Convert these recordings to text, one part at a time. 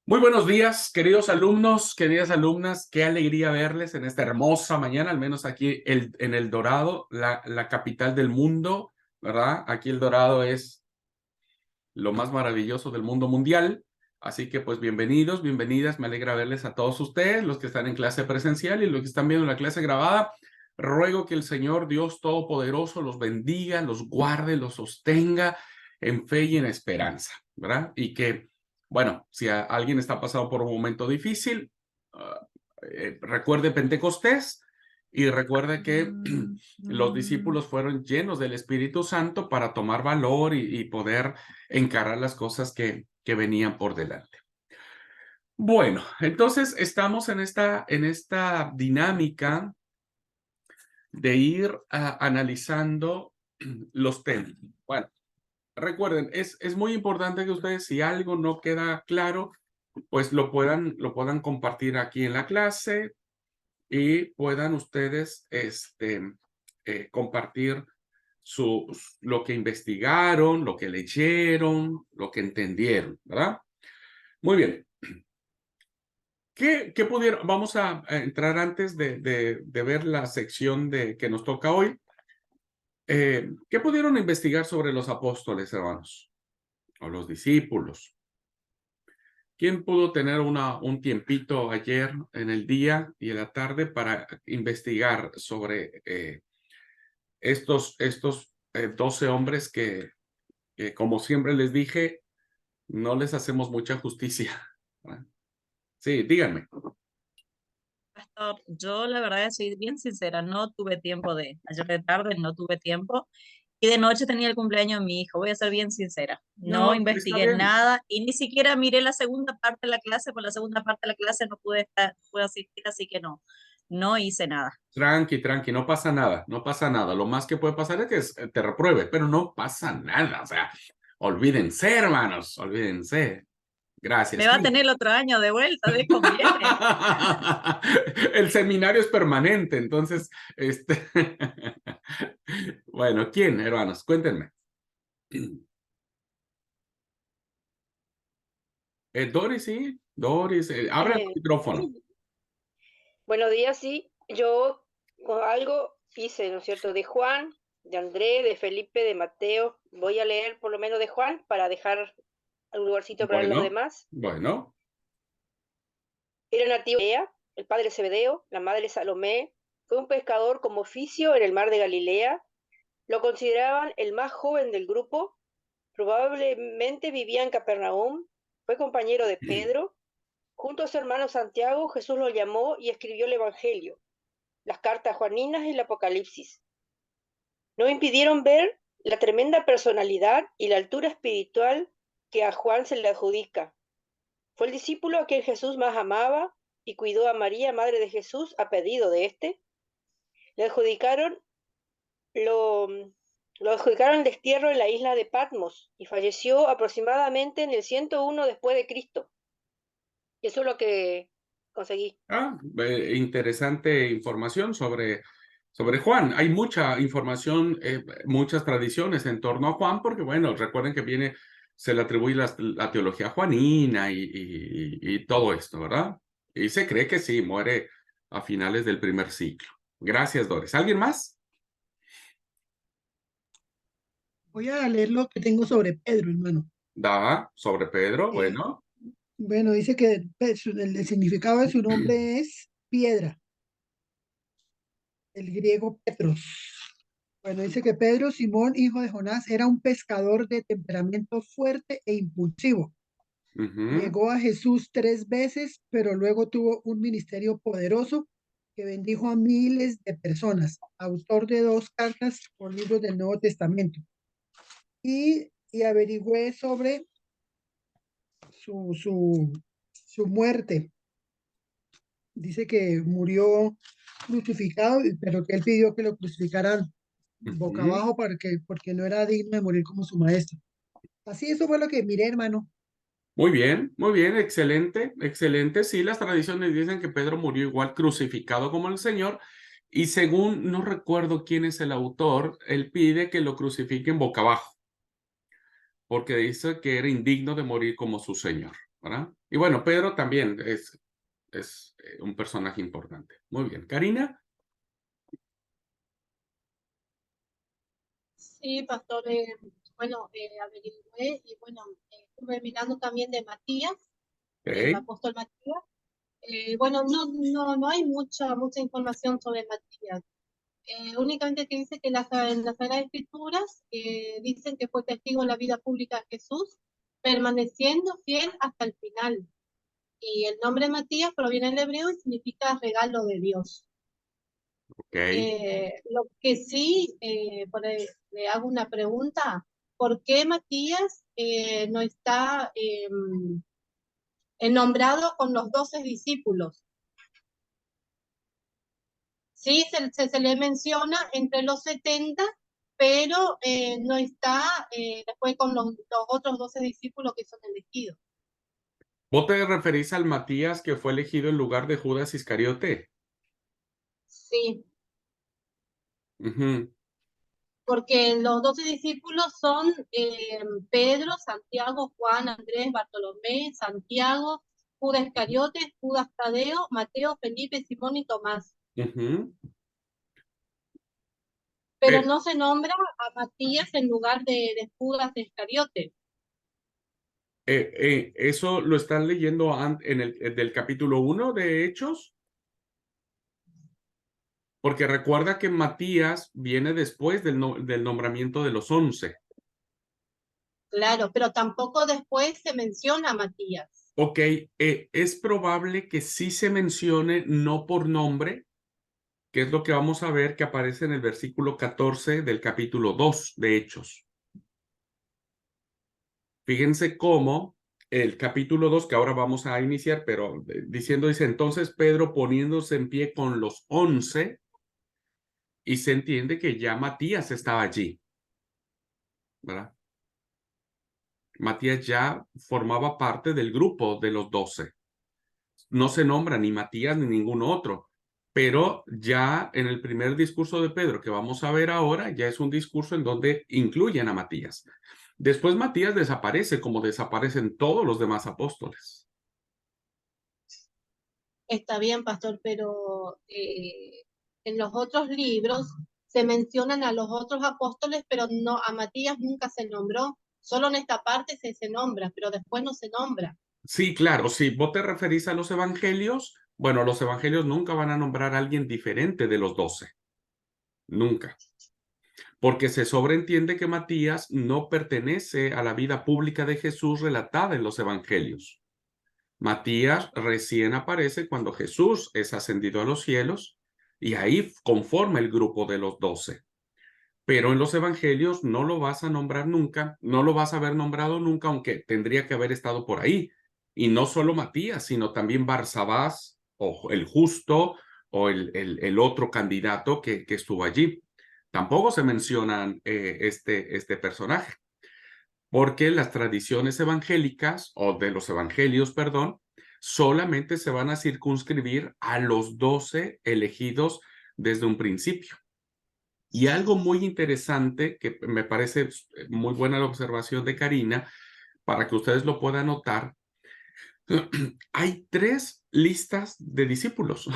Muy buenos días, queridos alumnos, queridas alumnas. Qué alegría verles en esta hermosa mañana, al menos aquí en El Dorado, la capital del mundo, ¿verdad? Aquí El Dorado es lo más maravilloso del mundo mundial. Así que pues bienvenidos, bienvenidas. Me alegra verles a todos ustedes, los que están en clase presencial y los que están viendo la clase grabada. Ruego que el Señor Dios Todopoderoso los bendiga, los guarde, los sostenga en fe y en esperanza, ¿verdad? Y que, bueno, si alguien está pasando por un momento difícil, recuerde Pentecostés y recuerde que los discípulos fueron llenos del Espíritu Santo para tomar valor y poder encarar las cosas que venían por delante. Bueno, entonces estamos en esta dinámica de ir analizando los temas. Bueno, recuerden, es muy importante que ustedes, si algo no queda claro, pues lo puedan compartir aquí en la clase y puedan ustedes compartir lo que investigaron, lo que leyeron, lo que entendieron, ¿verdad? Muy bien. ¿Qué pudieron? Vamos a entrar antes de ver la sección que nos toca hoy. ¿Qué pudieron investigar sobre los apóstoles, hermanos? O los discípulos. ¿Quién pudo tener un tiempito ayer en el día y en la tarde para investigar sobre estos 12 hombres que, como siempre les dije, no les hacemos mucha justicia? Sí, díganme. Pastor, yo la verdad soy bien sincera, no tuve tiempo ayer de tarde no tuve tiempo y de noche tenía el cumpleaños de mi hijo, voy a ser bien sincera, no No, está investigué bien. nada y ni siquiera miré la segunda parte de la clase, por la segunda parte de la clase no pude asistir, así que no hice nada. Tranqui, tranqui, no pasa nada, no pasa nada. Lo más que puede pasar es que te repruebe, pero no pasa nada. O sea, olvídense, hermanos, olvídense. Gracias. Me va a tener el otro año de vuelta, ¿de conviene? El seminario es permanente, entonces, bueno, ¿quién, hermanos? Cuéntenme. Doris, sí, Doris, abre el Eh, micrófono. Buenos días, sí. Yo algo hice, ¿no es cierto? De Juan, de André, de Felipe, de Mateo. Voy a leer por lo menos de Juan para dejar un lugarcito para los Bueno, demás. bueno. Era nativo de Galilea, el padre Zebedeo, la madre Salomé. Fue un pescador con oficio en el mar de Galilea. Lo consideraban el más joven del grupo. Probablemente vivía en Capernaum. Fue compañero de Pedro. Junto a su hermano Santiago, Jesús lo llamó y escribió el Evangelio, las cartas juaninas y el Apocalipsis. No impidieron ver la tremenda personalidad y la altura espiritual que a Juan se le adjudica. Fue el discípulo a quien Jesús más amaba y cuidó a María, madre de Jesús, a pedido de éste. Le adjudicaron lo, lo adjudicaron el destierro en la isla de Patmos y falleció aproximadamente en el 101 después de Cristo. Eso es lo que conseguí. Interesante información sobre Juan. Hay mucha información, muchas tradiciones en torno a Juan, porque bueno, recuerden que se le atribuye la teología juanina y todo esto, ¿verdad? Y se cree que sí, muere a finales del primer siglo. Gracias, Doris. ¿Alguien más? Voy a leer lo que tengo sobre Pedro, hermano. Sobre Pedro, Eh, bueno. bueno, dice que el significado de su nombre es piedra, el griego Petros. Bueno, dice que Pedro Simón, hijo de Jonás, era un pescador de temperamento fuerte e impulsivo. Ujú. Negó a Jesús 3 veces, pero luego tuvo un ministerio poderoso que bendijo a miles de personas. Autor de 2 cartas por libros del Nuevo Testamento. Y averigüé sobre su, su, su muerte. Dice que murió crucificado, pero que él pidió que lo crucificaran boca Ujú. abajo porque no era digno de morir como su maestro. Así, eso fue lo que miré, hermano. Muy bien, excelente, excelente. Sí, las tradiciones dicen que Pedro murió igual crucificado como el Señor, y según no recuerdo quién es el autor, él pide que lo crucifiquen boca abajo, porque dice que era indigno de morir como su Señor. ¿verdad? Y bueno, Pedro también es un personaje importante. Muy bien. Karina. Sí, pastor, bueno, averigüé y bueno, estuve mirando también de Matías, el Ok. apóstol Matías. Bueno, no hay mucha información sobre Matías. Únicamente que dice que en las Sagradas Escrituras dicen que fue testigo en la vida pública de Jesús, permaneciendo fiel hasta el final. Y el nombre Matías proviene del hebreo y significa regalo de Dios. Ok. Lo que sí, le hago una pregunta, ¿por qué Matías no está nombrado con los 12 discípulos? Sí, se le menciona entre los 70, pero no está después con los otros 12 discípulos que son elegidos. ¿Vos te referís al Matías que fue elegido en lugar de Judas Iscariote? Sí, Ujú. porque los 12 discípulos son Pedro, Santiago, Juan, Andrés, Bartolomé, Santiago, Judas Iscariote, Judas Tadeo, Mateo, Felipe, Simón y Tomás. Ujú. Pero Eh, no se nombra a Matías en lugar de Judas Iscariote. ¿Eso lo están leyendo en el del capítulo 1 de Hechos? Porque recuerda que Matías viene después del nombramiento de los 11. Claro, pero tampoco después se menciona a Matías. Ok, es probable que sí se mencione, no por nombre, que es lo que vamos a ver que aparece en el versículo 14 del capítulo 2 de Hechos. Fíjense cómo el capítulo 2, que ahora vamos a iniciar, pero dice, entonces Pedro poniéndose en pie con los 11, y se entiende que ya Matías estaba allí, ¿verdad? Matías ya formaba parte del grupo de los 12. No se nombra ni Matías ni ningún otro, pero ya en el primer discurso de Pedro que vamos a ver ahora, ya es un discurso en donde incluyen a Matías. Después Matías desaparece como desaparecen todos los demás apóstoles. Está bien, pastor, pero en los otros libros se mencionan a los otros apóstoles, pero no a Matías nunca se nombró. Solo en esta parte se nombra, pero después no se nombra. Sí, claro, si vos te referís a los evangelios, bueno, los evangelios nunca van a nombrar a alguien diferente de los 12. Nunca. Porque se sobreentiende que Matías no pertenece a la vida pública de Jesús relatada en los evangelios. Matías recién aparece cuando Jesús es ascendido a los cielos y ahí conforma el grupo de los 12. Pero en los evangelios no lo vas a nombrar nunca, no lo vas a haber nombrado nunca, aunque tendría que haber estado por ahí. Y no solo Matías, sino también Barsabás o el justo o el otro candidato que estuvo allí. Tampoco se mencionan este personaje, porque las tradiciones evangélicas, o de los evangelios, perdón, solamente se van a circunscribir a los 12 elegidos desde un principio. Y algo muy interesante, que me parece muy buena la observación de Karina, para que ustedes lo puedan notar, hay 3 listas de discípulos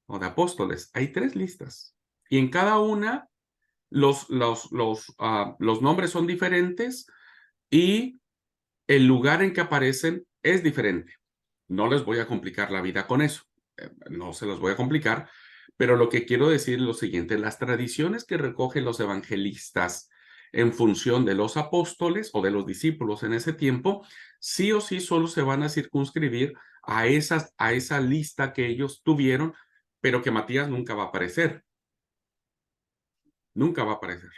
o de apóstoles, hay 3 listas. Y en cada una los nombres son diferentes y el lugar en que aparecen es diferente. No les voy a complicar la vida con eso, no se los voy a complicar, pero lo que quiero decir es lo siguiente: las tradiciones que recogen los evangelistas en función de los apóstoles o de los discípulos en ese tiempo, sí o sí solo se van a circunscribir a esa lista que ellos tuvieron, pero que Matías nunca va a aparecer. Nunca va a aparecer.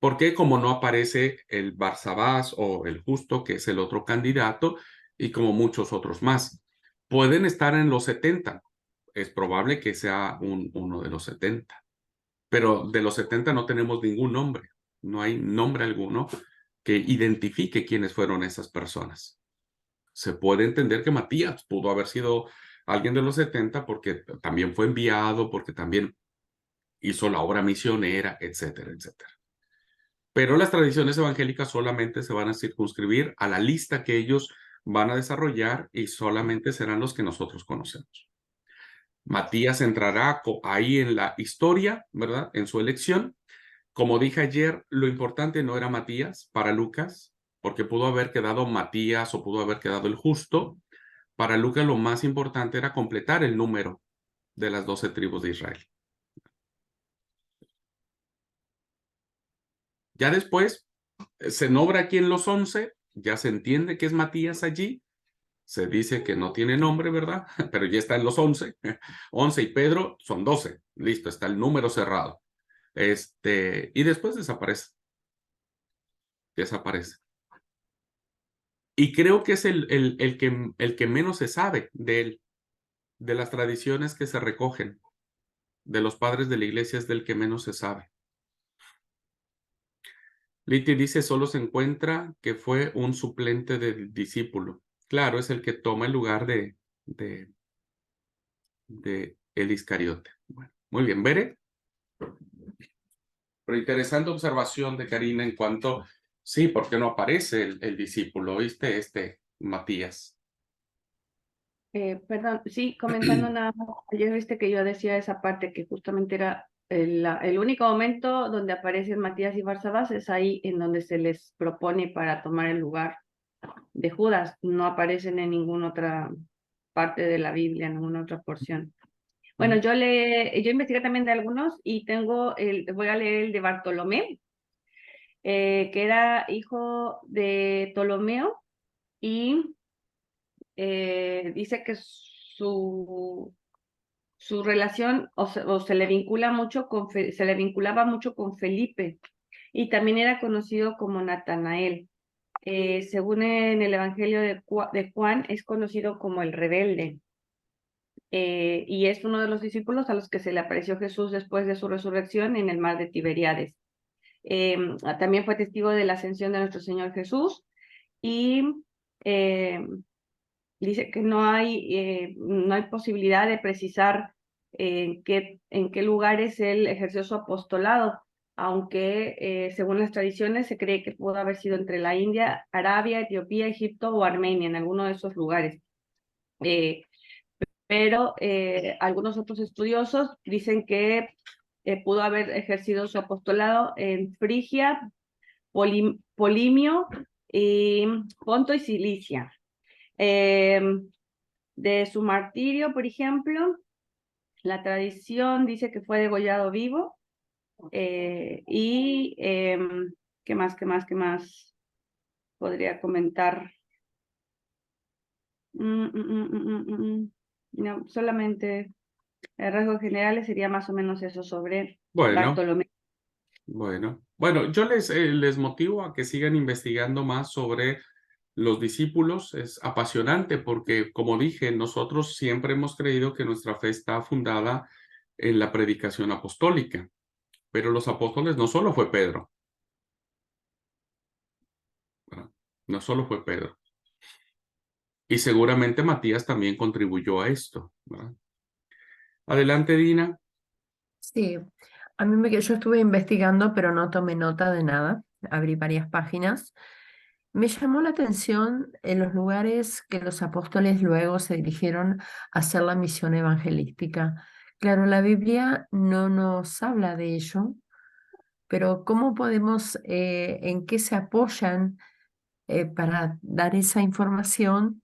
Porque como no aparece el Barsabás o el Justo, que es el otro candidato, y como muchos otros más, pueden estar en los 70. Es probable que sea uno de los 70. Pero de los 70 no tenemos ningún nombre. No hay nombre alguno que identifique quiénes fueron esas personas. Se puede entender que Matías pudo haber sido alguien de los 70 porque también fue enviado, porque también hizo la obra misionera, etcétera, etcétera. Pero las tradiciones evangélicas solamente se van a circunscribir a la lista que ellos van a desarrollar y solamente serán los que nosotros conocemos. Matías entrará ahí en la historia, ¿verdad? En su elección. Como dije ayer, lo importante no era Matías para Lucas, porque pudo haber quedado Matías o pudo haber quedado el justo. Para Lucas lo más importante era completar el número de las 12 tribus de Israel. Ya después se nombra aquí en los 11, ya se entiende que es Matías allí, se dice que no tiene nombre, ¿verdad? Pero ya está en los 11, 11 y Pedro son 12, listo, está el número cerrado. Y después desaparece. Y creo que es el que menos se sabe de él, de las tradiciones que se recogen, de los padres de la iglesia es del que menos se sabe. Liti dice, solo se encuentra que fue un suplente del discípulo. Claro, es el que toma el lugar de el Iscariote. Bueno, muy bien, Bere. Pero interesante observación de Karina en cuanto, sí, ¿por qué no aparece el discípulo? ¿Viste? Matías. Perdón, sí, comentando nada más, ayer viste que yo decía esa parte que justamente era el único momento donde aparecen Matías y Barsabás, es ahí en donde se les propone para tomar el lugar de Judas, no aparecen en ninguna otra parte de la Biblia, en ninguna otra porción. Bueno, yo investigué también de algunos y voy a leer el de Bartolomé, que era hijo de Ptolomeo y dice que su relación se le vincula mucho se le vinculaba mucho con Felipe y también era conocido como Natanael. Según en el Evangelio de Juan, es conocido como el rebelde. Y es uno de los discípulos a los que se le apareció Jesús después de su resurrección en el mar de Tiberíades. También fue testigo de la ascensión de nuestro Señor Jesús y dice que no hay posibilidad de precisar en qué lugares él ejerció su apostolado, aunque según las tradiciones se cree que pudo haber sido entre la India, Arabia, Etiopía, Egipto o Armenia, en alguno de esos lugares. Pero algunos otros estudiosos dicen que pudo haber ejercido su apostolado en Frigia, Polimio, y Ponto y Cilicia. De su martirio, por ejemplo, la tradición dice que fue degollado vivo. Y ¿qué más podría comentar? No, solamente rasgos generales sería más o menos eso sobre Bartolomé. Bueno, yo les motivo a que sigan investigando más sobre los discípulos. Es apasionante porque, como dije, nosotros siempre hemos creído que nuestra fe está fundada en la predicación apostólica, pero los apóstoles no solo fue Pedro, ¿verdad? No solo fue Pedro. Y seguramente Matías también contribuyó a esto, ¿verdad? Adelante, Dina. Sí, yo estuve investigando, pero no tomé nota de nada. Abrí varias páginas. Me llamó la atención en los lugares que los apóstoles luego se dirigieron a hacer la misión evangelística. Claro, la Biblia no nos habla de ello, pero ¿cómo podemos, en qué se apoyan para dar esa información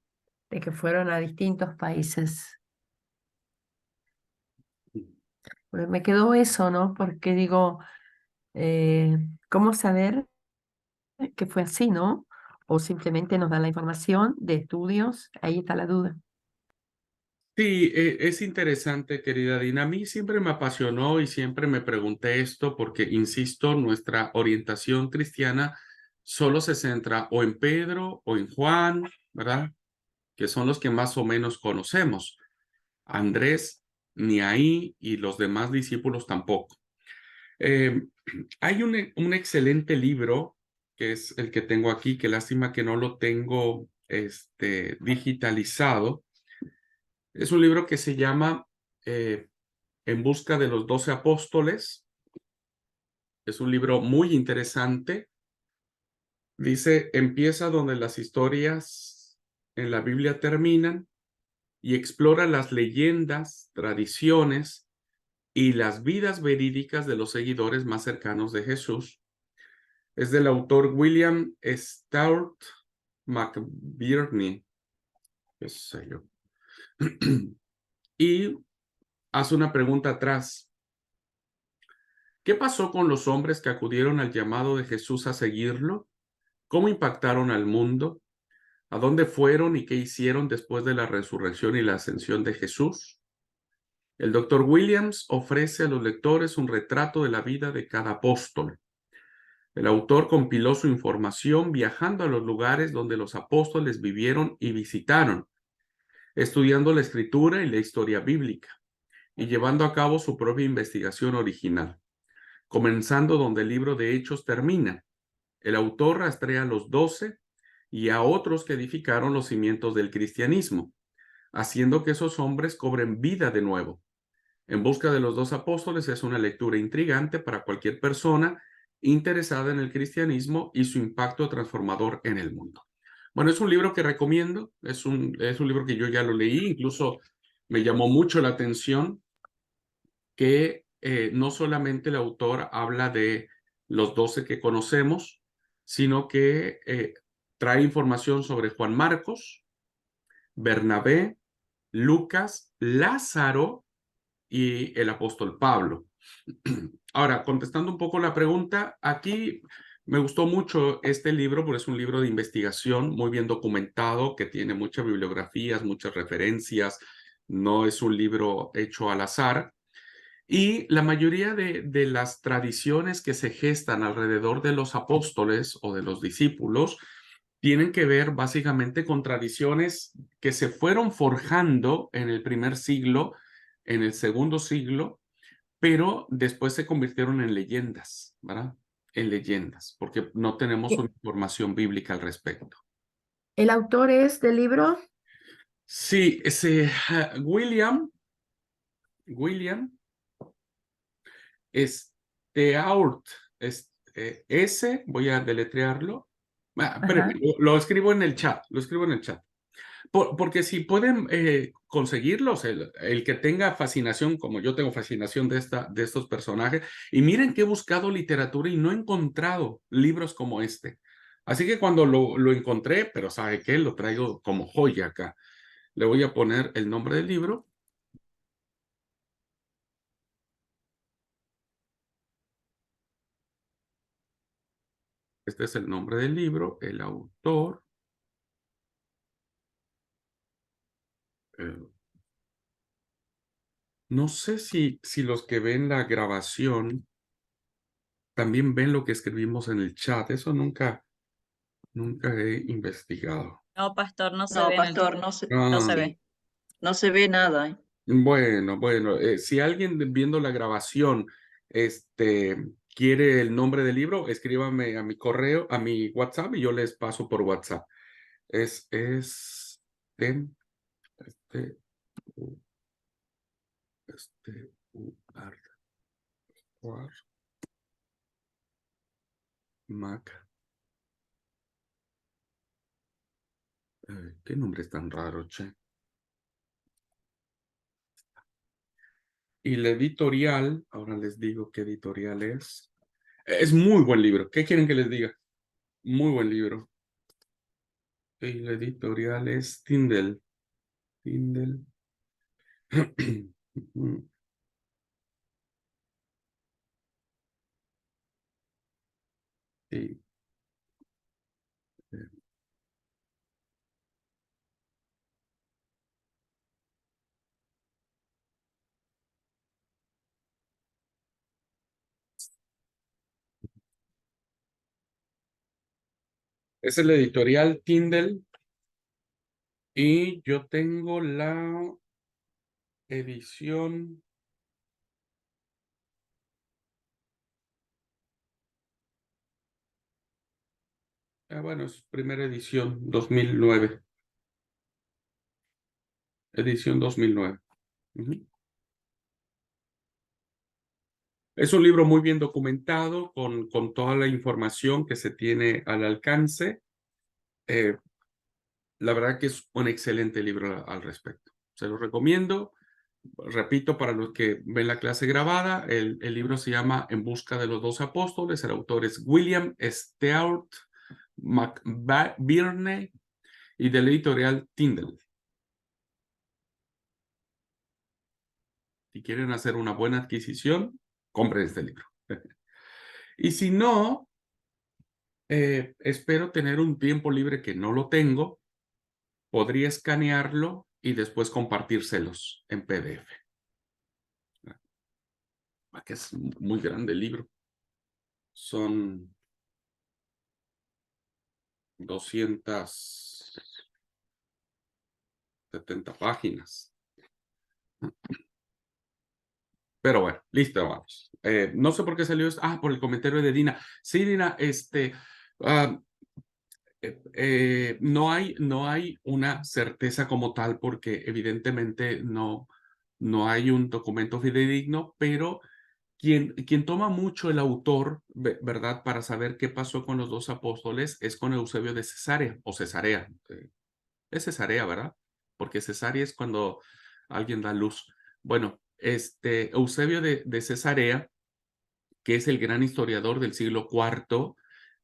de que fueron a distintos países? Pues me quedó eso, ¿no? Porque digo, ¿cómo saber que fue así, no? O simplemente nos dan la información de estudios, ahí está la duda. Sí, es interesante, querida Dina. A mí siempre me apasionó y siempre me pregunté esto porque, insisto, nuestra orientación cristiana solo se centra o en Pedro o en Juan, ¿verdad? Que son los que más o menos conocemos. Andrés, ni ahí, y los demás discípulos tampoco. Hay un excelente libro, que es el que tengo aquí, que lástima que no lo tengo digitalizado. Es un libro que se llama En busca de los 12 apóstoles. Es un libro muy interesante. Dice, empieza donde las historias en la Biblia terminan y explora las leyendas, tradiciones y las vidas verídicas de los seguidores más cercanos de Jesús. Es del autor William Stout McBurney, qué sé yo. Y hace una pregunta atrás. ¿Qué pasó con los hombres que acudieron al llamado de Jesús a seguirlo? ¿Cómo impactaron al mundo? ¿A dónde fueron y qué hicieron después de la resurrección y la ascensión de Jesús? El Dr. Williams ofrece a los lectores un retrato de la vida de cada apóstol. El autor compiló su información viajando a los lugares donde los apóstoles vivieron y visitaron, estudiando la escritura y la historia bíblica, y llevando a cabo su propia investigación original. Comenzando donde el libro de Hechos termina, el autor rastrea a los 12 y a otros que edificaron los cimientos del cristianismo, haciendo que esos hombres cobren vida de nuevo. En busca de los 2 apóstoles es una lectura intrigante para cualquier persona interesada en el cristianismo y su impacto transformador en el mundo. Bueno, es un libro que recomiendo, es un libro que yo ya lo leí, incluso me llamó mucho la atención que no solamente el autor habla de los 12 que conocemos, sino que trae información sobre Juan Marcos, Bernabé, Lucas, Lázaro y el apóstol Pablo. Ahora, contestando un poco la pregunta, aquí me gustó mucho este libro porque es un libro de investigación muy bien documentado, que tiene muchas bibliografías, muchas referencias, no es un libro hecho al azar. Y la mayoría de las tradiciones que se gestan alrededor de los apóstoles o de los discípulos tienen que ver básicamente con tradiciones que se fueron forjando en el primer siglo, en el segundo siglo, pero después se convirtieron en leyendas, ¿verdad? En leyendas, porque no tenemos una información bíblica al respecto. ¿El autor es del libro? Sí, William Stout, voy a deletrearlo. Espérame, Ajá. lo escribo en el chat, porque si pueden conseguirlos, el que tenga fascinación, como yo tengo fascinación de estos personajes, y miren que he buscado literatura y no he encontrado libros como este. Así que cuando lo encontré, pero ¿sabe qué? Lo traigo como joya acá. Le voy a poner el nombre del libro. Este es el nombre del libro, el autor. No sé si los que ven la grabación también ven lo que escribimos en el chat. Eso nunca he investigado. No, pastor, no se No, ve en el pastor, chat. no se, No se Ah, ve. no se ve nada. bueno, si alguien viendo la grabación quiere el nombre del libro, escríbame a mi correo, a mi WhatsApp y yo les paso por WhatsApp. Es tem- este, u- ar- war- mac. ¿Qué nombre es tan raro, che? Y la editorial, ahora les digo qué editorial es. Es muy buen libro. ¿Qué quieren que les diga? Muy buen libro. Y la editorial es Tyndale. Tyndale. Sí. Es el editorial Tyndale y yo tengo la edición. Bueno, es primera edición, 2009. Edición 2009. Ujú. Es un libro muy bien documentado, con toda la información que se tiene al alcance. La verdad que es un excelente libro al respecto. Se lo recomiendo. Repito, para los que ven la clase grabada, el libro se llama En busca de los 12 apóstoles. El autor es William Stewart McBirney y de la editorial Tyndale. Si quieren hacer una buena adquisición, compren este libro. Y si no, espero tener un tiempo libre que no lo tengo. Podría escanearlo y después compartírselos en PDF. Que es muy grande el libro. Son 270 páginas. Pero bueno, listo, vamos. No sé por qué salió esto. Por el comentario de Dina. Sí, Dina, no hay una certeza como tal porque evidentemente no hay un documento fidedigno, pero quien toma mucho el autor, ¿verdad? Para saber qué pasó con los 2 apóstoles es con Eusebio de Cesarea o Cesarea. Es Cesarea, ¿verdad? Porque cesárea es cuando alguien da luz. Bueno, Eusebio de Cesarea, que es el gran historiador del siglo IV,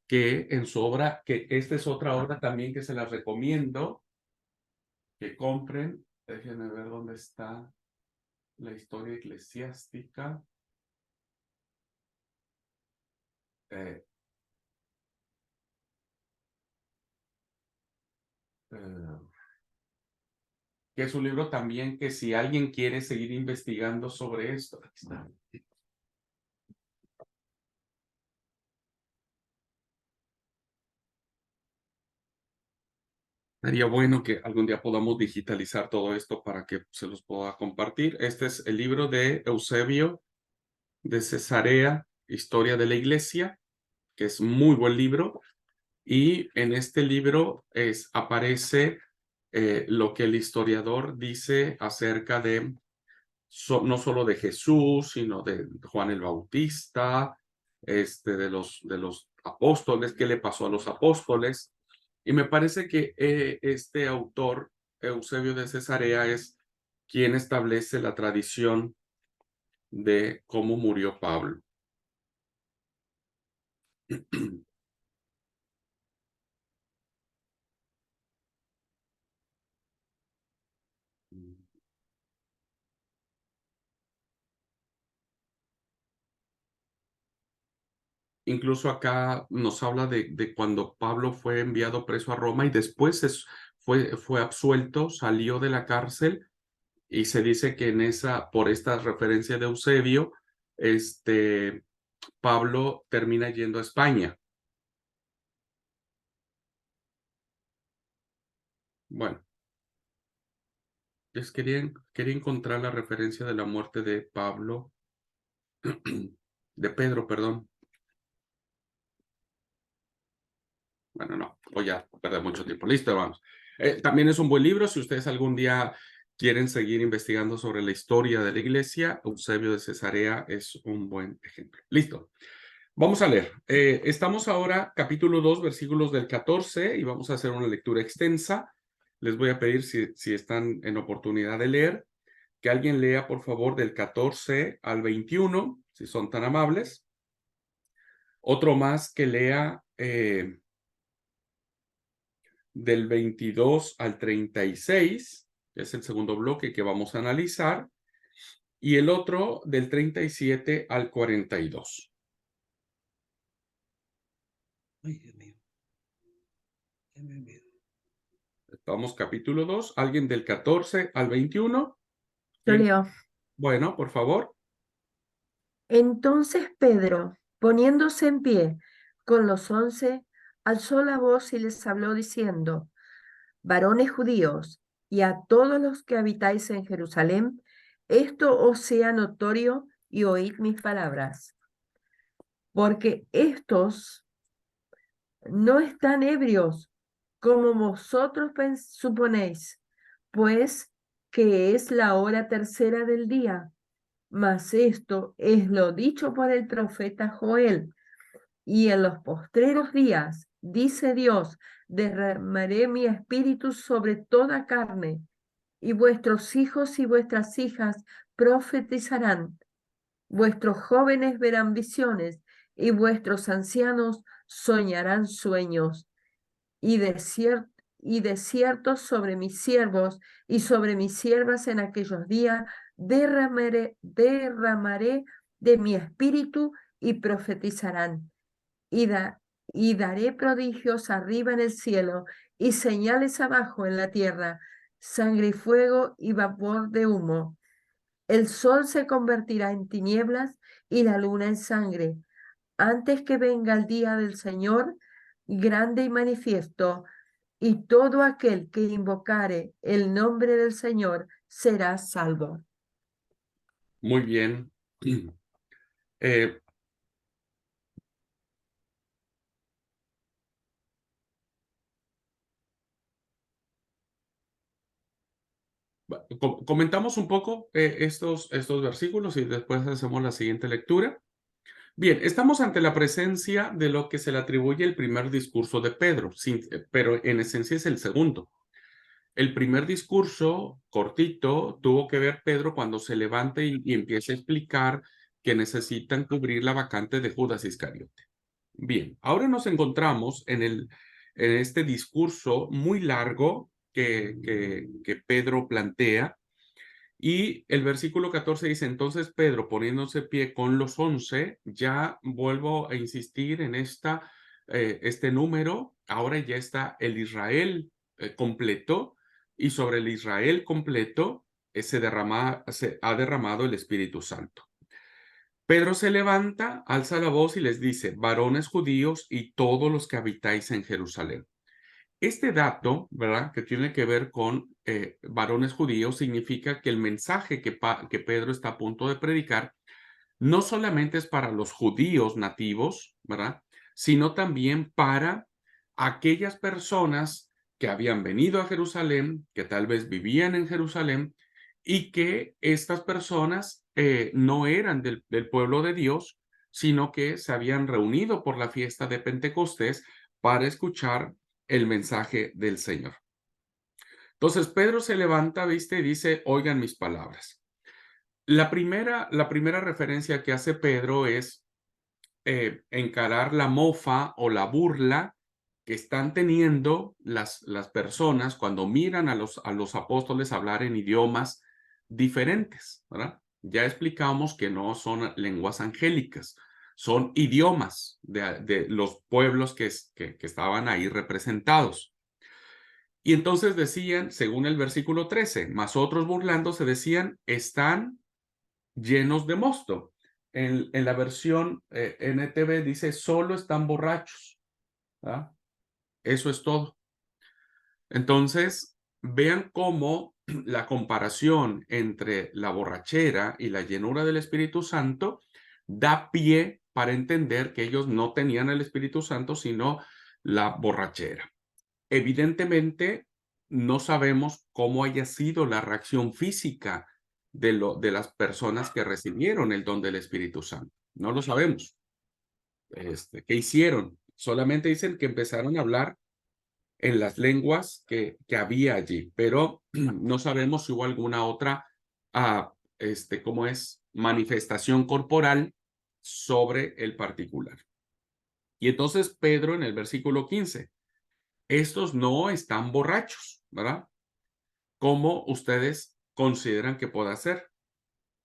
que en su obra, que esta es otra obra también que se las recomiendo, que compren. Déjenme ver dónde está la historia eclesiástica. Eh, que es un libro también que si alguien quiere seguir investigando sobre esto, aquí está. Sería bueno que algún día podamos digitalizar todo esto para que se los pueda compartir. Este es el libro de Eusebio de Cesarea, Historia de la Iglesia, que es muy buen libro. Y en este libro aparece lo que el historiador dice acerca de no solo de Jesús, sino de Juan el Bautista, de los apóstoles, qué le pasó a los apóstoles. Y me parece que este autor, Eusebio de Cesarea, es quien establece la tradición de cómo murió Pablo. Incluso acá nos habla de cuando Pablo fue enviado preso a Roma y después fue absuelto, salió de la cárcel y se dice que por esta referencia de Eusebio, Pablo termina yendo a España. Bueno, quería encontrar la referencia de la muerte de Pablo, de Pedro, perdón. Bueno, no, voy a perder mucho tiempo. Listo, vamos. También es un buen libro si ustedes algún día quieren seguir investigando sobre la historia de la iglesia. Eusebio de Cesarea es un buen ejemplo. Listo. Vamos a leer. Estamos ahora capítulo 2, versículos del 14 y vamos a hacer una lectura extensa. Les voy a pedir si están en oportunidad de leer, que alguien lea por favor del 14 al 21, si son tan amables. Otro más que lea del 22 al 36, que es el segundo bloque que vamos a analizar, y el otro del 37 al 42. Ay, Dios mío. Vamos capítulo 2, alguien del 14 al 21. Yo leo. Bueno, por favor. Entonces Pedro, poniéndose en pie con los 11, alzó la voz y les habló diciendo: varones judíos, y a todos los que habitáis en Jerusalén, esto os sea notorio y oíd mis palabras. Porque estos no están ebrios, como vosotros suponéis, pues que es la hora tercera del día. Mas esto es lo dicho por el profeta Joel. Y en los postreros días, dice Dios, derramaré mi espíritu sobre toda carne, y vuestros hijos y vuestras hijas profetizarán. Vuestros jóvenes verán visiones, y vuestros ancianos soñarán sueños. Y desiertos sobre mis siervos y sobre mis siervas en aquellos días derramaré de mi espíritu y profetizarán. Y, y daré prodigios arriba en el cielo y señales abajo en la tierra, sangre y fuego y vapor de humo. El sol se convertirá en tinieblas y la luna en sangre, antes que venga el día del Señor, grande y manifiesto, y todo aquel que invocare el nombre del Señor será salvo. Muy bien. Eh, comentamos un poco estos versículos y después hacemos la siguiente lectura. Bien, estamos ante la presencia de lo que se le atribuye el primer discurso de Pedro, pero en esencia es el segundo. El primer discurso, cortito, tuvo que ver Pedro cuando se levanta y empieza a explicar que necesitan cubrir la vacante de Judas Iscariote. Bien, ahora nos encontramos en este discurso muy largo que Pedro plantea. Y el versículo 14 dice, entonces Pedro, poniéndose pie con los 11, ya vuelvo a insistir en este número, ahora ya está el Israel completo, y sobre el Israel completo se ha derramado el Espíritu Santo. Pedro se levanta, alza la voz y les dice, varones judíos y todos los que habitáis en Jerusalén. Este dato, ¿verdad?, que tiene que ver con varones judíos, significa que el mensaje que Pedro está a punto de predicar no solamente es para los judíos nativos, ¿verdad?, sino también para aquellas personas que habían venido a Jerusalén, que tal vez vivían en Jerusalén, y que estas personas no eran del pueblo de Dios, sino que se habían reunido por la fiesta de Pentecostés para escuchar el mensaje del Señor. Entonces Pedro se levanta, ¿viste? Y dice, oigan mis palabras. La primera referencia que hace Pedro es encarar la mofa o la burla que están teniendo las personas cuando miran a los apóstoles hablar en idiomas diferentes, ¿verdad? Ya explicamos que no son lenguas angélicas, son idiomas de los pueblos que estaban ahí representados. Y entonces decían, según el versículo 13, mas otros burlándose decían, están llenos de mosto. En la versión NTV dice, solo están borrachos, ¿verdad? Eso es todo. Entonces, vean cómo la comparación entre la borrachera y la llenura del Espíritu Santo da pie para entender que ellos no tenían el Espíritu Santo, sino la borrachera. Evidentemente, no sabemos cómo haya sido la reacción física de las personas que recibieron el don del Espíritu Santo. No lo sabemos. ¿Qué hicieron? Solamente dicen que empezaron a hablar en las lenguas que había allí, pero no sabemos si hubo alguna otra, ¿cómo es? Manifestación corporal sobre el particular. Y entonces Pedro en el versículo 15, estos no están borrachos, ¿verdad? ¿Cómo ustedes consideran que pueda ser?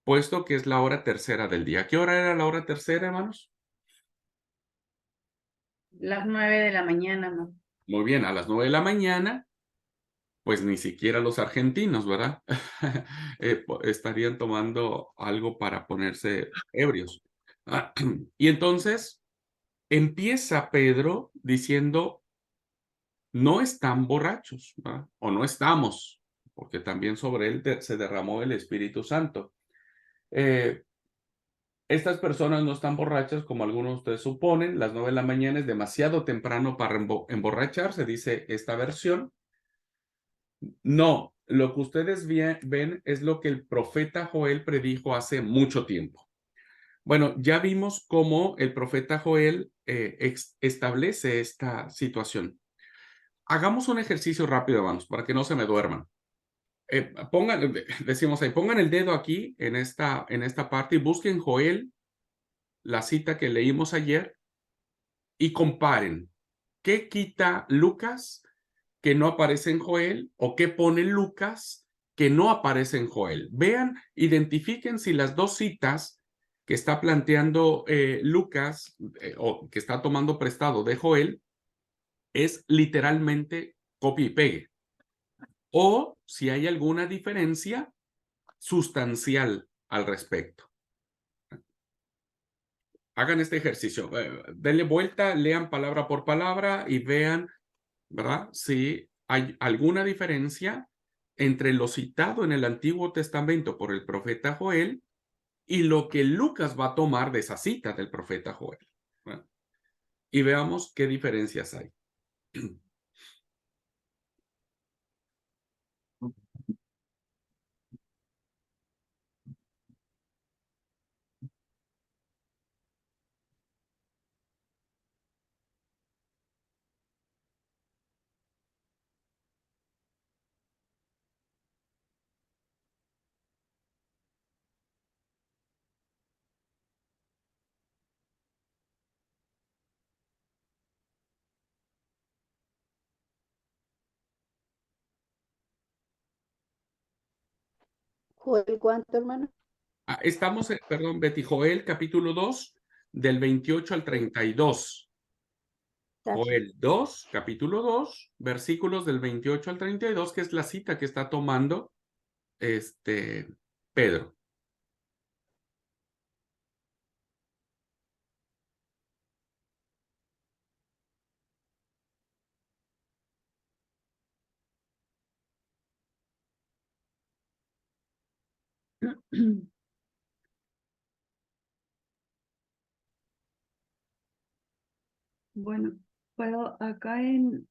Puesto que es la hora tercera del día. ¿Qué hora era la hora tercera, hermanos? Las 9 de la mañana, ¿no? Muy bien, a las 9 de la mañana, pues ni siquiera los argentinos, ¿verdad? Estarían tomando algo para ponerse ebrios. Y entonces empieza Pedro diciendo, no están borrachos, ¿verdad? O no estamos, porque también sobre él se derramó el Espíritu Santo. Estas personas no están borrachas como algunos de ustedes suponen. Las 9 de la mañana es demasiado temprano para emborracharse, dice esta versión. No, lo que ustedes ven es lo que el profeta Joel predijo hace mucho tiempo. Bueno, ya vimos cómo el profeta Joel establece esta situación. Hagamos un ejercicio rápido, hermanos, para que no se me duerman. Decimos ahí, pongan el dedo aquí en esta parte y busquen Joel, la cita que leímos ayer, y comparen. ¿Qué quita Lucas que no aparece en Joel o qué pone Lucas que no aparece en Joel? Vean, identifiquen si las dos citas que está planteando Lucas o que está tomando prestado de Joel es literalmente copia y pegue, o si hay alguna diferencia sustancial al respecto. Hagan este ejercicio, denle vuelta, lean palabra por palabra y vean, ¿verdad?, si hay alguna diferencia entre lo citado en el Antiguo Testamento por el profeta Joel y lo que Lucas va a tomar de esa cita del profeta Joel, ¿verdad? Y veamos qué diferencias hay. Joel, ¿cuánto, hermano? Estamos, perdón, Betty, Joel capítulo 2, del 28 al 32. Joel 2, capítulo 2, versículos del 28 al 32, que es la cita que está tomando Pedro. Bueno, puedo acá en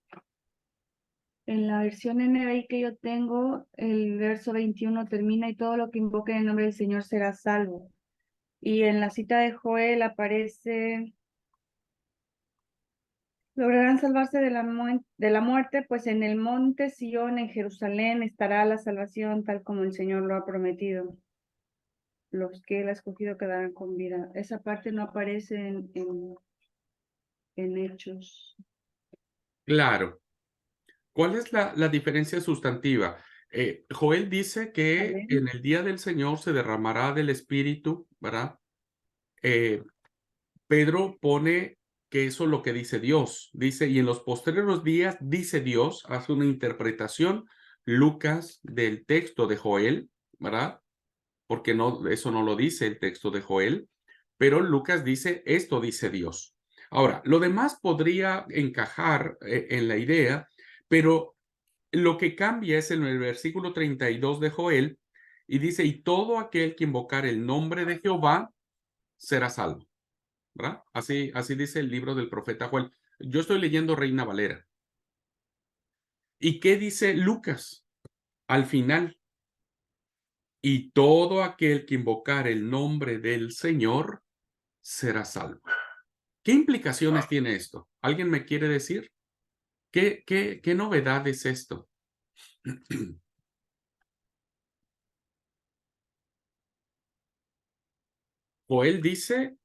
la versión NBI que yo tengo, el verso 21 termina y todo lo que invoque en el nombre del Señor será salvo. Y en la cita de Joel aparece, lograrán salvarse de la muerte, pues en el monte Sión, en Jerusalén, estará la salvación tal como el Señor lo ha prometido. Los que él ha escogido quedarán con vida. Esa parte no aparece en Hechos. Claro. ¿Cuál es la diferencia sustantiva? Joel dice que Amén. en el día del Señor se derramará del Espíritu, ¿verdad? Pedro pone que eso es lo que dice Dios. Dice, y en los posteriores días, dice Dios, hace una interpretación, Lucas, del texto de Joel, ¿verdad? Porque no, eso no lo dice el texto de Joel, pero Lucas dice, esto dice Dios. Ahora, lo demás podría encajar en la idea, pero lo que cambia es en el versículo 32 de Joel, y dice, y todo aquel que invocar el nombre de Jehová será salvo, ¿verdad? Así dice el libro del profeta Joel. Yo estoy leyendo Reina Valera. ¿Y qué dice Lucas al final? Y todo aquel que invocar el nombre del Señor será salvo. ¿Qué implicaciones tiene esto? ¿Alguien me quiere decir? ¿Qué novedad es esto? Joel dice,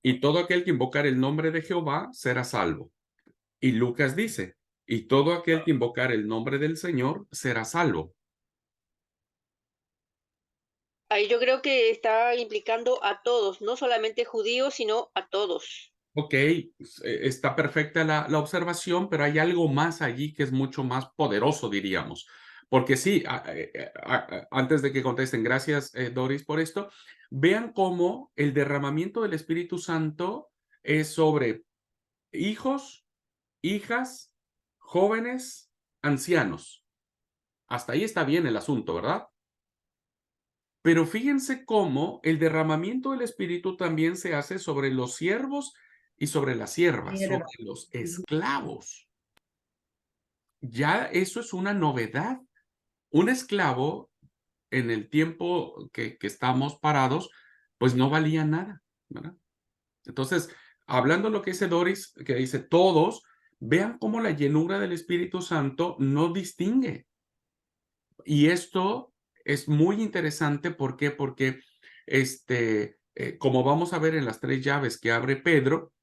y todo aquel que invocar el nombre de Jehová será salvo. Y Lucas dice, y todo aquel que invocar el nombre del Señor será salvo. Ahí yo creo que está implicando a todos, no solamente judíos, sino a todos. Ok, está perfecta la observación, pero hay algo más allí que es mucho más poderoso, diríamos. Porque sí, antes de que contesten, gracias Doris por esto, vean cómo el derramamiento del Espíritu Santo es sobre hijos, hijas, jóvenes, ancianos. Hasta ahí está bien el asunto, ¿verdad? Pero fíjense cómo el derramamiento del Espíritu también se hace sobre los siervos y sobre las siervas, sobre los esclavos. Ya eso es una novedad un esclavo en el tiempo que estamos parados, pues no valía nada, ¿verdad? Entonces, hablando de lo que dice Doris, que dice todos, vean cómo la llenura del Espíritu Santo no distingue. Y esto es muy interesante, ¿por qué? Porque como vamos a ver en las 3 llaves que abre Pedro,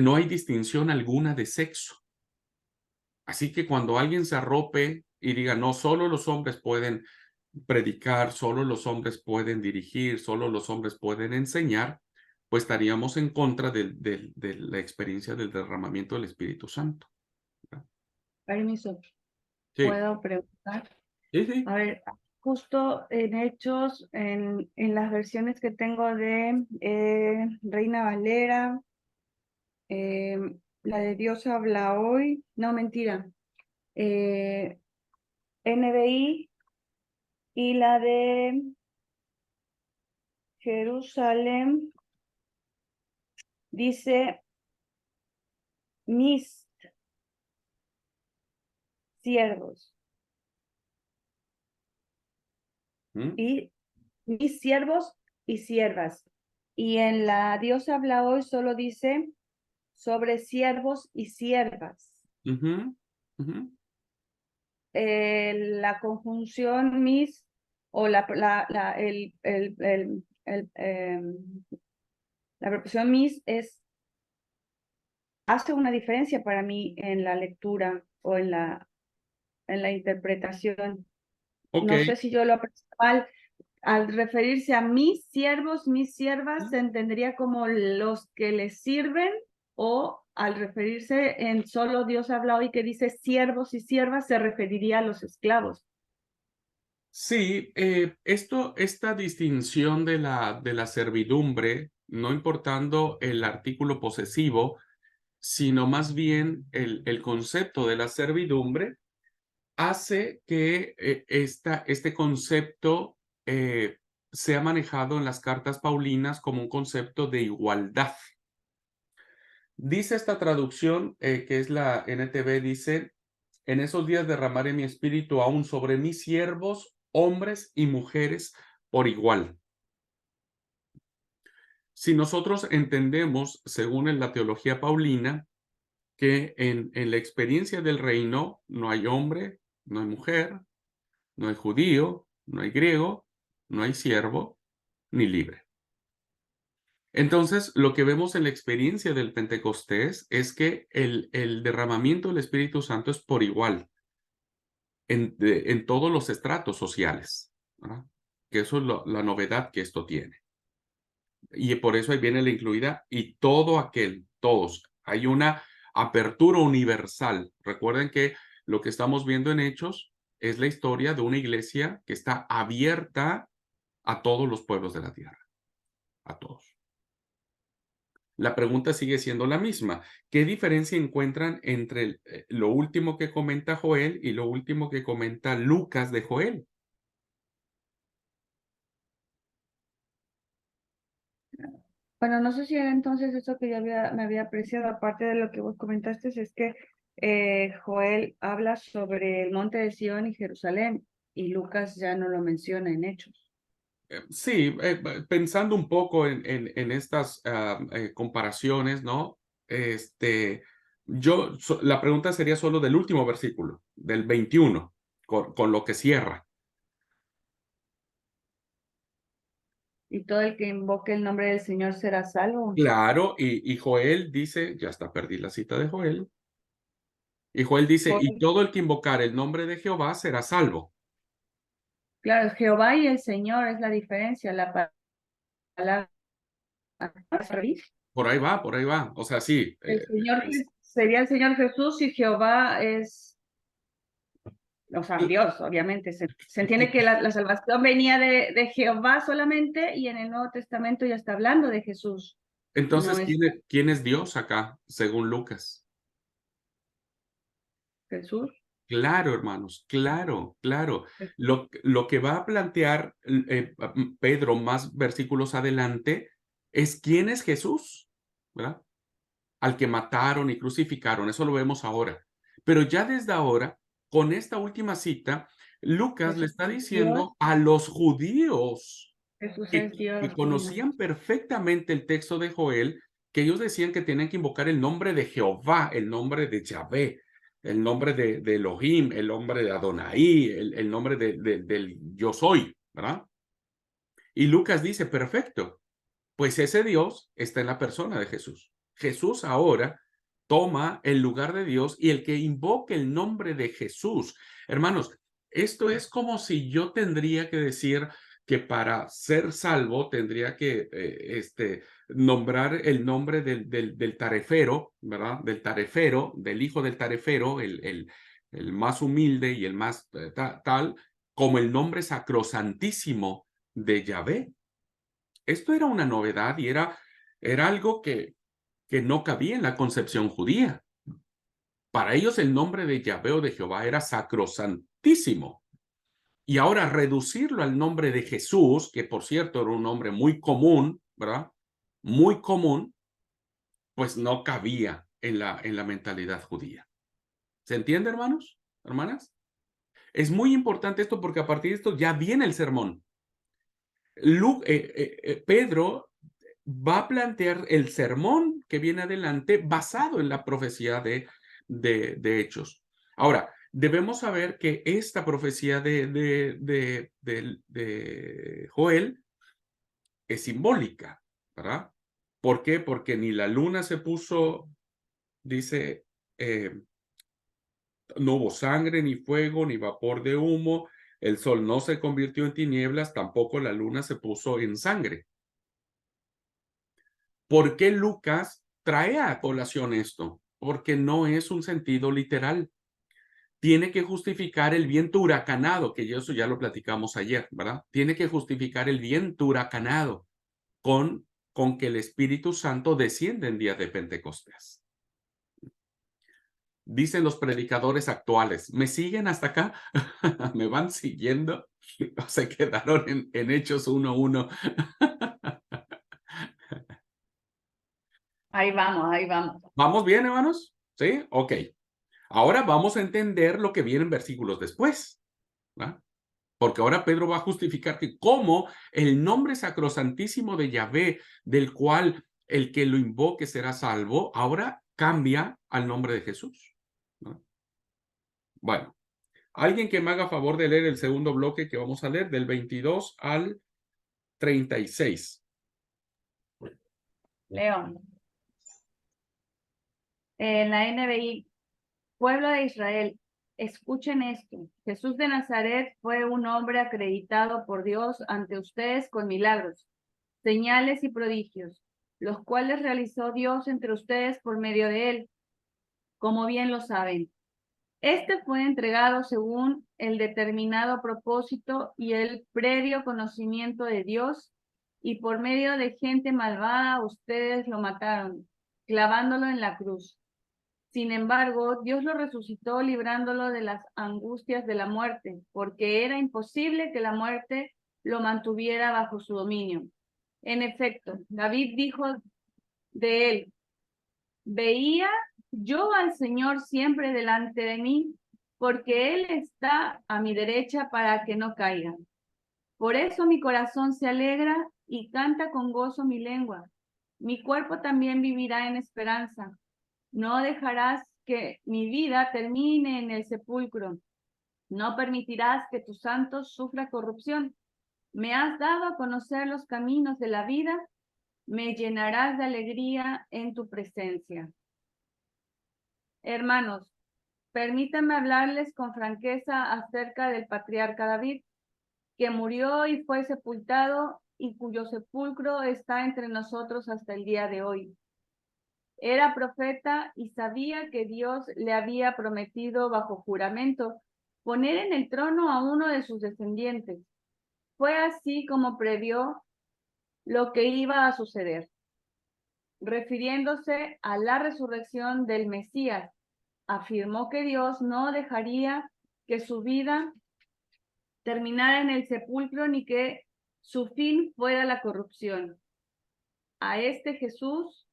no hay distinción alguna de sexo. Así que cuando alguien se arrope y diga, no, solo los hombres pueden predicar, solo los hombres pueden dirigir, solo los hombres pueden enseñar, pues estaríamos en contra de la experiencia del derramamiento del Espíritu Santo. Permiso, Sí, ¿puedo preguntar? sí. A ver, justo en Hechos, en las versiones que tengo de Reina Valera, la de Dios habla hoy, no, mentira, NBI y la de Jerusalén, dice mis siervos ¿Mm? y mis siervos y siervas. Y en la Dios habla hoy solo dice sobre siervos y siervas. Ujú, ujú. La conjunción mis o la preposición mis hace una diferencia para mí en la lectura o en la interpretación. Ok, No sé si yo lo aprecio mal. Al referirse a mis siervos, mis siervas, se entendería como los que les sirven, o al referirse en solo Dios habla hoy que dice siervos y siervas, se referiría a los esclavos. sí, esta distinción de la servidumbre, no importando el artículo posesivo, sino más bien el concepto de la servidumbre, hace que este concepto sea manejado en las cartas paulinas como un concepto de igualdad. Dice esta traducción, que es la NTV, dice, en esos días derramaré mi espíritu aún sobre mis siervos, hombres y mujeres por igual. Si nosotros entendemos, según en la teología paulina, que en la experiencia del reino no hay hombre, no hay mujer, no hay judío, no hay griego, no hay siervo, ni libre. Entonces, lo que vemos en la experiencia del Pentecostés es que el derramamiento del Espíritu Santo es por igual en todos los estratos sociales, ¿verdad? Que eso es la novedad que esto tiene. Y por eso ahí viene la incluida y todo aquel, todos. Hay una apertura universal. Recuerden que lo que estamos viendo en Hechos es la historia de una iglesia que está abierta a todos los pueblos de la tierra, a todos. La pregunta sigue siendo la misma. ¿Qué diferencia encuentran entre lo último que comenta Joel y lo último que comenta Lucas de Joel? Bueno, no sé si era entonces eso que me había apreciado, aparte de lo que vos comentaste, es que Joel habla sobre el monte de Sión y Jerusalén, y Lucas ya no lo menciona en Hechos. Sí, pensando un poco en estas comparaciones, ¿no? La pregunta sería solo del último versículo, del 21, con lo que cierra. Y todo el que invoque el nombre del Señor será salvo. Claro, y Joel dice, ya está, perdí la cita de Joel. Y Joel dice, y todo el que invocar el nombre de Jehová será salvo. Claro, Jehová y el Señor es la diferencia, la palabra. Por ahí va, por ahí va. O sea, sí. El Señor sería el Señor Jesús, y Jehová es, o sea, Dios, obviamente. Se entiende que la salvación venía de Jehová solamente, y en el Nuevo Testamento ya está hablando de Jesús. Entonces, No es ¿quién es Dios acá, según Lucas? Jesús. Claro, hermanos, claro, claro. Lo que va a plantear Pedro más versículos adelante es quién es Jesús, ¿verdad? Al que mataron y crucificaron, eso lo vemos ahora. Pero ya desde ahora, con esta última cita, Lucas le Jesús está es diciendo Dios. a los judíos Jesús que, es Dios. que conocían perfectamente el texto de Joel, que ellos decían que tenían que invocar el nombre de Jehová, el nombre de Yahvé, el nombre de Elohim, el nombre de Adonai, el nombre del yo soy, ¿verdad? Y Lucas dice, perfecto, pues ese Dios está en la persona de Jesús. Jesús ahora toma el lugar de Dios y el que invoque el nombre de Jesús. Hermanos, esto es como si yo tendría que decir que para ser salvo tendría que nombrar el nombre del tarefero, ¿verdad? Del tarefero, del hijo del tarefero, el más humilde y el más tal, como el nombre sacrosantísimo de Yahvé. Esto era una novedad y era algo que no cabía en la concepción judía. Para ellos el nombre de Yahvé o de Jehová era sacrosantísimo. Y ahora reducirlo al nombre de Jesús, que por cierto era un nombre muy común, ¿verdad? Muy común, pues no cabía en la mentalidad judía. ¿Se entiende, hermanos? ¿Hermanas? Es muy importante esto porque a partir de esto ya viene el sermón. Pedro va a plantear el sermón que viene adelante basado en la profecía de Hechos. Ahora, debemos saber que esta profecía de Joel es simbólica, ¿verdad? ¿Por qué? Porque ni la luna se puso, dice, no hubo sangre, ni fuego, ni vapor de humo, el sol no se convirtió en tinieblas, tampoco la luna se puso en sangre. ¿Por qué Lucas trae a colación esto? Porque no es un sentido literal. Tiene que justificar el viento huracanado, que eso ya lo platicamos ayer, ¿verdad? Tiene que justificar el viento huracanado con que el Espíritu Santo desciende en días de Pentecostés. Dicen los predicadores actuales, ¿me siguen hasta acá? ¿Me van siguiendo? ¿O se quedaron en Hechos 1:1? Ahí vamos, ahí vamos. ¿Vamos bien, hermanos? ¿Sí? Ok. Ahora vamos a entender lo que viene en versículos después, ¿verdad? Porque ahora Pedro va a justificar que cómo el nombre sacrosantísimo de Yahvé, del cual el que lo invoque será salvo, ahora cambia al nombre de Jesús, ¿no? Bueno, alguien que me haga favor de leer el segundo bloque que vamos a leer, del 22 al 36. León. En la NBI, pueblo de Israel, escuchen esto. Jesús de Nazaret fue un hombre acreditado por Dios ante ustedes con milagros, señales y prodigios, los cuales realizó Dios entre ustedes por medio de él, como bien lo saben. Este fue entregado según el determinado propósito y el previo conocimiento de Dios, y por medio de gente malvada ustedes lo mataron, clavándolo en la cruz. Sin embargo, Dios lo resucitó librándolo de las angustias de la muerte, porque era imposible que la muerte lo mantuviera bajo su dominio. En efecto, David dijo de él, veía yo al Señor siempre delante de mí, porque Él está a mi derecha para que no caiga. Por eso mi corazón se alegra y canta con gozo mi lengua. Mi cuerpo también vivirá en esperanza. No dejarás que mi vida termine en el sepulcro. No permitirás que tu santo sufra corrupción. Me has dado a conocer los caminos de la vida. Me llenarás de alegría en tu presencia. Hermanos, permítanme hablarles con franqueza acerca del patriarca David, que murió y fue sepultado y cuyo sepulcro está entre nosotros hasta el día de hoy. Era profeta y sabía que Dios le había prometido bajo juramento poner en el trono a uno de sus descendientes. Fue así como previó lo que iba a suceder. Refiriéndose a la resurrección del Mesías, afirmó que Dios no dejaría que su vida terminara en el sepulcro ni que su fin fuera la corrupción. A este Jesús,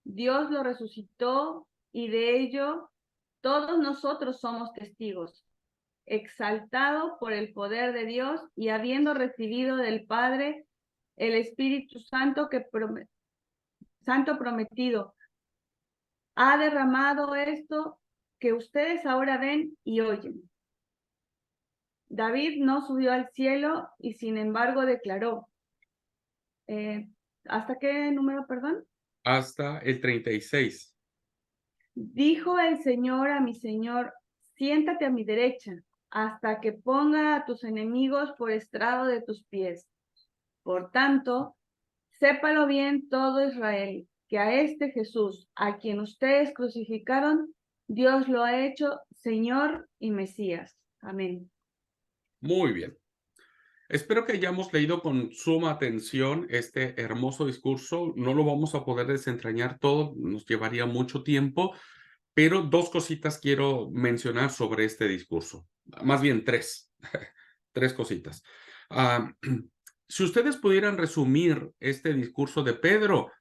Dios lo resucitó y de ello todos nosotros somos testigos. exaltado por el poder de Dios y habiendo recibido del Padre el Espíritu Santo Santo prometido, ha derramado esto que ustedes ahora ven y oyen. David no subió al cielo y sin embargo declaró. ¿Hasta qué número, perdón? Hasta el 36. Dijo el Señor a mi Señor, siéntate a mi derecha, hasta que ponga a tus enemigos por estrado de tus pies. Por tanto, sépalo bien todo Israel, que a este Jesús, a quien ustedes crucificaron, Dios lo ha hecho Señor y Mesías. Amén. Muy bien. Espero que hayamos leído con suma atención este hermoso discurso. No lo vamos a poder desentrañar todo, nos llevaría mucho tiempo, pero dos cositas quiero mencionar sobre este discurso. Más bien tres, tres cositas. Si ustedes pudieran resumir este discurso de Pedro,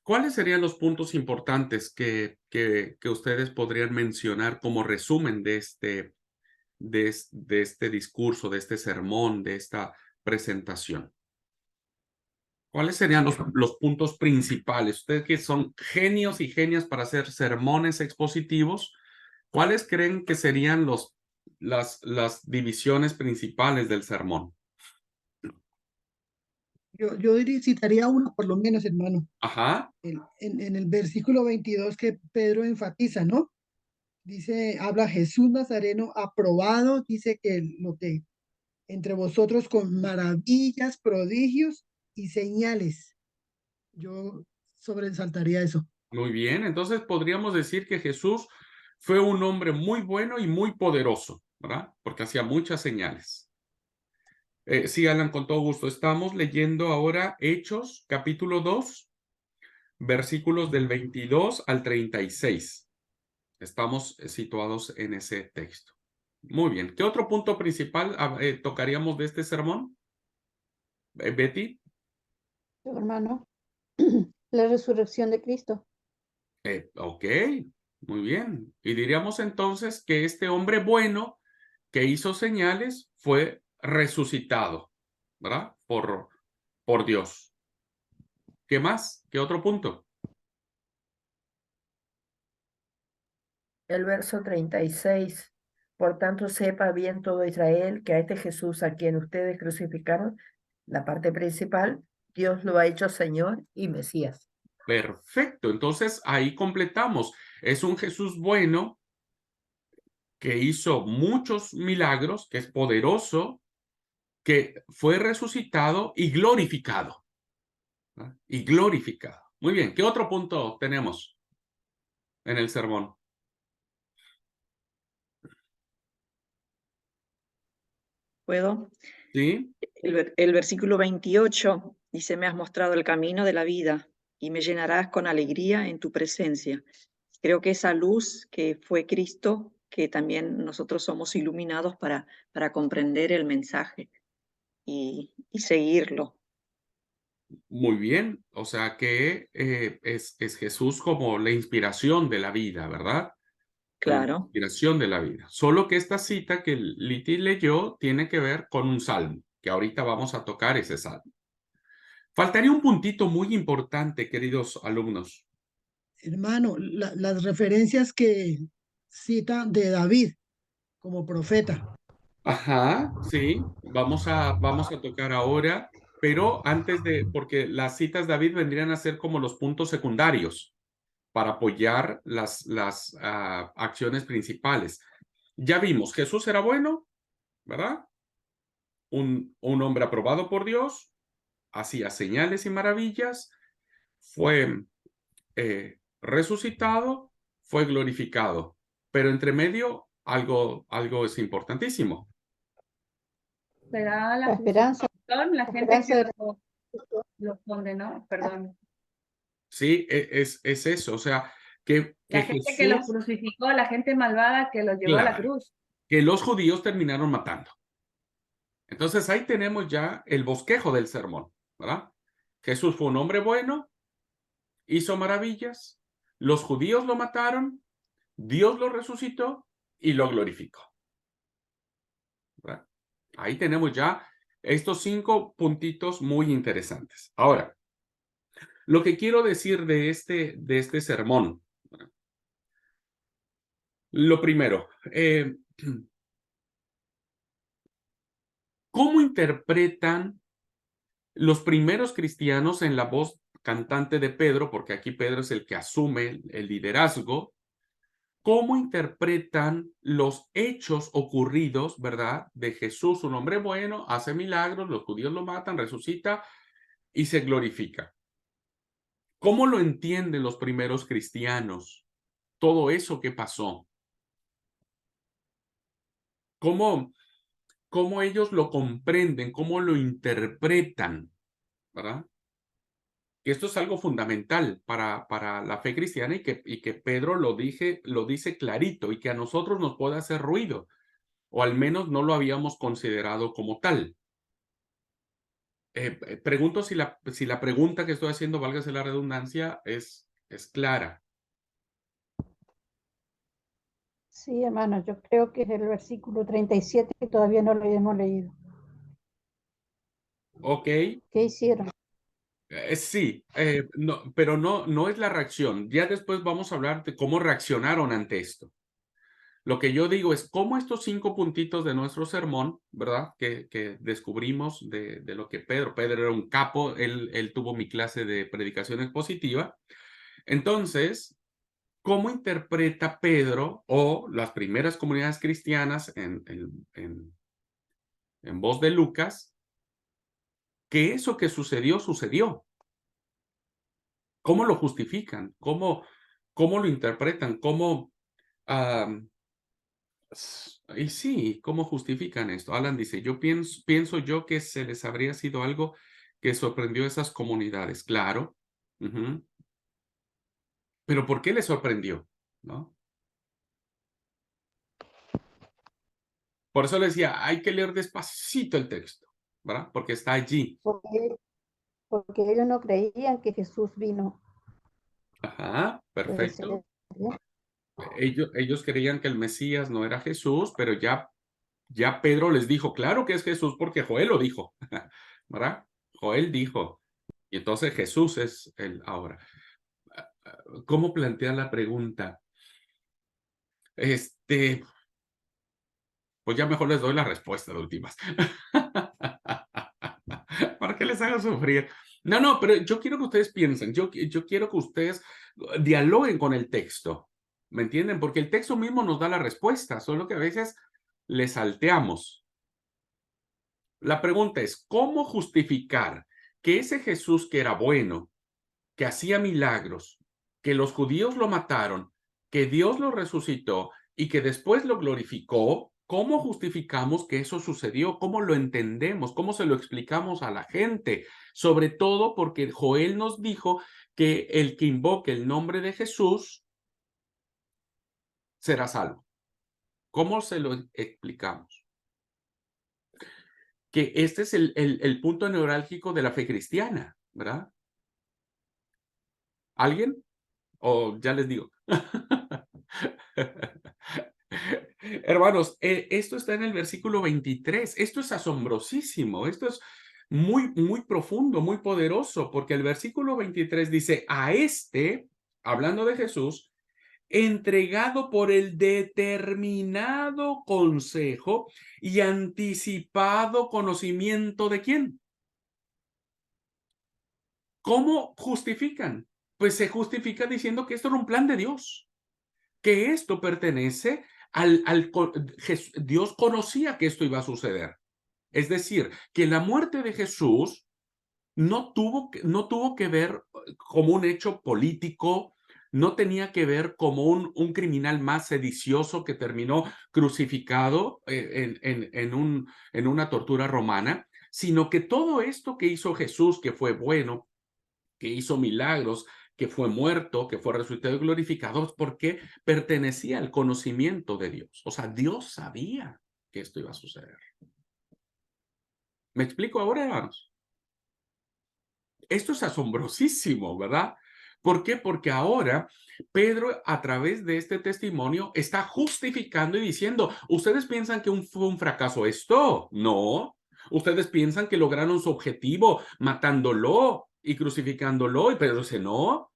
¿cuáles serían los puntos importantes que ustedes podrían mencionar como resumen de este discurso, de este sermón, de esta presentación? ¿Cuáles serían los puntos principales? Ustedes que son genios y genias para hacer sermones expositivos, ¿cuáles creen que serían las divisiones principales del sermón? Yo citaría uno por lo menos, hermano. Ajá, En el versículo 22 que Pedro enfatiza, ¿no? Dice, habla Jesús Nazareno aprobado, dice que lo que entre vosotros con maravillas, prodigios y señales. Yo sobresaltaría eso. muy bien. Entonces podríamos decir que Jesús fue un hombre muy bueno y muy poderoso, ¿verdad? Porque hacía muchas señales. Sí, Alan, con todo gusto. Estamos leyendo ahora Hechos, capítulo 2, versículos del 22 al 36. Estamos situados en ese texto. Muy bien. ¿Qué otro punto principal tocaríamos de este sermón? Betty. Hermano, la resurrección de Cristo. Ok, muy bien. Y diríamos entonces que este hombre bueno que hizo señales fue resucitado, ¿verdad? Por Dios. ¿Qué más? ¿Qué otro punto? El verso 36. Por tanto, sepa bien todo Israel que a este Jesús a quien ustedes crucificaron, la parte principal, Dios lo ha hecho Señor y Mesías. Perfecto. Entonces ahí completamos. Es un Jesús bueno que hizo muchos milagros, que es poderoso, que fue resucitado y glorificado. ¿Verdad? Y glorificado. Muy bien. ¿Qué otro punto tenemos en el sermón? ¿Puedo? ¿Sí? El versículo 28 dice, me has mostrado el camino de la vida y me llenarás con alegría en tu presencia. Creo que esa luz que fue Cristo, que también nosotros somos iluminados para comprender el mensaje y seguirlo. Muy bien. O sea que es Jesús como la inspiración de la vida, ¿verdad? La Claro. inspiración de la vida. Solo que esta cita que Liti leyó tiene que ver con un salmo, que ahorita vamos a tocar ese salmo. Faltaría un puntito muy importante, queridos alumnos. Hermano, las referencias que cita de David como profeta. Ajá, sí, vamos a tocar ahora, pero antes porque las citas de David vendrían a ser como los puntos secundarios para apoyar las acciones principales. Ya vimos, Jesús era bueno, ¿verdad? Un hombre aprobado por Dios, hacía señales y maravillas, fue resucitado, fue glorificado. Pero entre medio, algo es importantísimo. Será La la esperanza, crucifixión, la la gente esperanza que de lo condenó, perdón. Sí, es eso, o sea, que La gente que lo Jesús, crucificó, la gente malvada que lo llevó a la claro, cruz. que los judíos terminaron matando. Entonces ahí tenemos ya el bosquejo del sermón, ¿verdad? Jesús fue un hombre bueno, hizo maravillas, los judíos lo mataron, Dios lo resucitó y lo glorificó. ¿verdad? Ahí tenemos ya estos 5 puntitos muy interesantes. Ahora, lo que quiero decir de este sermón, ¿verdad? Lo primero, ¿cómo interpretan los primeros cristianos en la voz cantante de Pedro? Porque aquí Pedro es el que asume el liderazgo. ¿Cómo interpretan los hechos ocurridos, verdad, de Jesús, un hombre bueno, hace milagros, los judíos lo matan, resucita y se glorifica? ¿Cómo lo entienden los primeros cristianos? Todo eso que pasó. ¿Cómo ellos lo comprenden? ¿Cómo lo interpretan? ¿Verdad? Que esto es algo fundamental para la fe cristiana y que Pedro lo dice clarito y que a nosotros nos puede hacer ruido, o al menos no lo habíamos considerado como tal. Pregunto si la pregunta que estoy haciendo, válgase la redundancia, es clara. Sí, hermano, yo creo que es el versículo 37 que todavía no lo hemos leído. Ok. ¿Qué hicieron? Sí, no, pero no es la reacción. Ya después vamos a hablar de cómo reaccionaron ante esto. Lo que yo digo es cómo estos 5 puntitos de nuestro sermón, ¿verdad? Que descubrimos de lo que Pedro era un capo, él tuvo mi clase de predicación expositiva. Entonces, ¿cómo interpreta Pedro o las primeras comunidades cristianas en voz de Lucas que eso que sucedió, sucedió? ¿Cómo lo justifican? ¿Cómo lo interpretan? Y sí, ¿cómo justifican esto? Alan dice, yo pienso yo que se les habría sido algo que sorprendió a esas comunidades. Claro. Ujú. Pero ¿por qué les sorprendió? ¿No? Por eso les decía, hay que leer despacito el texto, ¿verdad? Porque está allí. Porque ellos no creían que Jesús vino. Ajá, Puede ser, perfecto. ¿no? Ellos creían que el Mesías no era Jesús, pero ya Pedro les dijo, claro que es Jesús porque Joel lo dijo, ¿verdad? Joel dijo, y entonces Jesús es el ahora. ¿Cómo plantear la pregunta? Pues ya mejor les doy la respuesta de últimas. ¿Para qué les haga sufrir? No, pero yo quiero que ustedes piensen, yo quiero que ustedes dialoguen con el texto, ¿me entienden? Porque el texto mismo nos da la respuesta, solo que a veces le salteamos. La pregunta es, ¿cómo justificar que ese Jesús que era bueno, que hacía milagros, que los judíos lo mataron, que Dios lo resucitó y que después lo glorificó? ¿Cómo justificamos que eso sucedió? ¿Cómo lo entendemos? ¿Cómo se lo explicamos a la gente? Sobre todo porque Joel nos dijo que el que invoque el nombre de Jesús será salvo. ¿Cómo se lo explicamos? Que este es el punto neurálgico de la fe cristiana, ¿verdad? ¿Alguien? ¿O ya les digo? Hermanos, esto está en el versículo 23. Esto es asombrosísimo. Esto es muy, muy profundo, muy poderoso, porque el versículo 23 dice, a este, hablando de Jesús, entregado por el determinado consejo y anticipado conocimiento de quién. ¿Cómo justifican? Pues se justifica diciendo que esto era un plan de Dios, que esto pertenece Dios conocía que esto iba a suceder. Es decir, que la muerte de Jesús no tuvo que ver como un hecho político, no tenía que ver como un criminal más sedicioso que terminó crucificado en una tortura romana, sino que todo esto que hizo Jesús, que fue bueno, que hizo milagros, que fue muerto, que fue resucitado y glorificado, porque pertenecía al conocimiento de Dios. O sea, Dios sabía que esto iba a suceder. ¿Me explico ahora, hermanos? Esto es asombrosísimo, ¿verdad? ¿Por qué? Porque ahora Pedro, a través de este testimonio, está justificando y diciendo, ¿ustedes piensan que fue un fracaso esto? No. ¿Ustedes piensan que lograron su objetivo matándolo y crucificándolo? Y Pedro dice, no.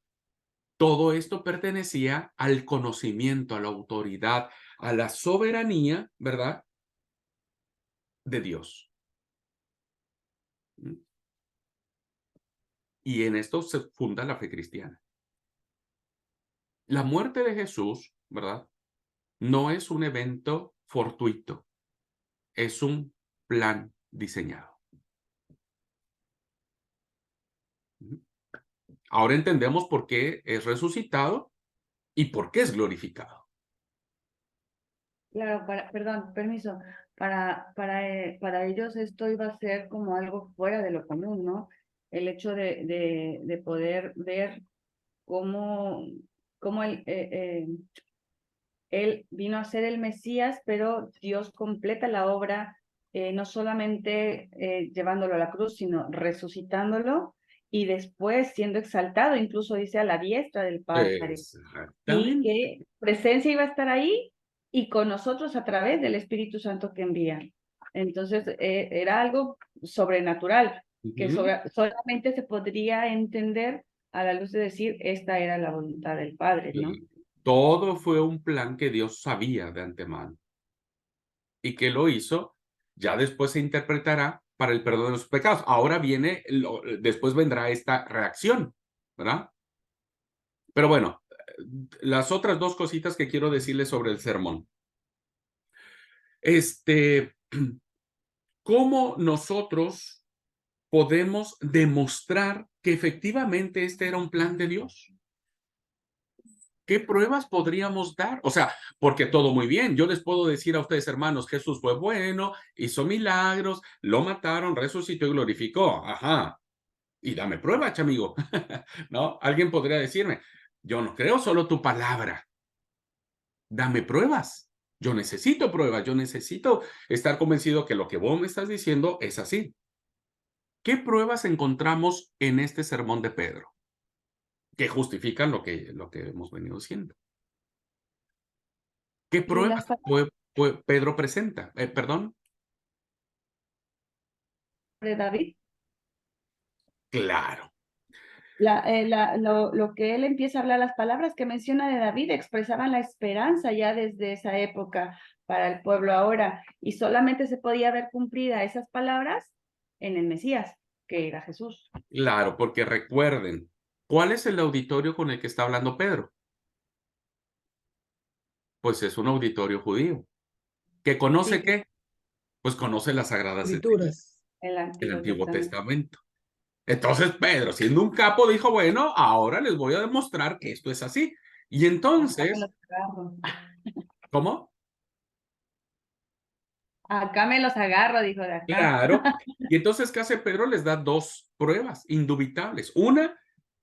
Todo esto pertenecía al conocimiento, a la autoridad, a la soberanía, ¿verdad?, de Dios. Y en esto se funda la fe cristiana. La muerte de Jesús, ¿verdad?, no es un evento fortuito, es un plan diseñado. Ahora entendemos por qué es resucitado y por qué es glorificado. Claro, perdón, permiso, para ellos esto iba a ser como algo fuera de lo común, ¿no? El hecho de poder ver cómo él vino a ser el Mesías, pero Dios completa la obra, no solamente llevándolo a la cruz, sino resucitándolo y después siendo exaltado, incluso dice a la diestra del Padre. Y que presencia iba a estar ahí y con nosotros a través del Espíritu Santo que envía. Entonces, era algo sobrenatural, que solamente se podría entender a la luz de decir, esta era la voluntad del Padre, ¿no? Todo fue un plan que Dios sabía de antemano y que lo hizo, ya después se interpretará para el perdón de los pecados. Ahora viene, después vendrá esta reacción, ¿verdad? Pero bueno, las otras dos cositas que quiero decirles sobre el sermón. ¿Cómo nosotros podemos demostrar que efectivamente este era un plan de Dios? ¿Qué pruebas podríamos dar? O sea, porque todo muy bien. Yo les puedo decir a ustedes, hermanos, Jesús fue bueno, hizo milagros, lo mataron, resucitó y glorificó. Ajá. Y dame prueba, chamigo. ¿No? Alguien podría decirme, yo no creo solo tu palabra. Dame pruebas. Yo necesito pruebas. Yo necesito estar convencido que lo que vos me estás diciendo es así. ¿Qué pruebas encontramos en este sermón de Pedro? Que justifican lo que hemos venido diciendo. ¿Qué pruebas Pedro presenta? ¿Perdón? De David. Claro. Lo que él empieza a hablar, las palabras que menciona de David expresaban la esperanza ya desde esa época para el pueblo ahora, y solamente se podía ver cumplida esas palabras en el Mesías, que era Jesús. Claro, porque recuerden, ¿cuál es el auditorio con el que está hablando Pedro? Pues es un auditorio judío. ¿Que conoce Sí. qué? Pues conoce las Sagradas Escrituras. el Antiguo Testamento. Entonces Pedro, siendo un capo, dijo, bueno, ahora les voy a demostrar que esto es así. Y entonces, ¿cómo? Acá me los agarro, dijo de acá. Claro. Y entonces, ¿qué hace Pedro? Les da dos pruebas indubitables. Una,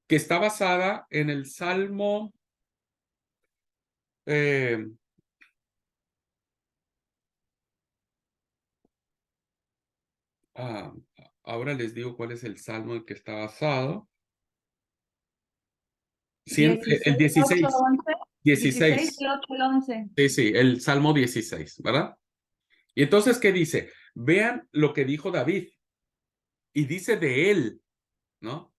que está basada en el Salmo ahora les digo cuál es el Salmo en que está basado. El 16. 16. 8, 11. Sí, sí, el Salmo 16, ¿verdad? Y entonces, ¿qué dice? Vean lo que dijo David. Y dice de él, ¿no?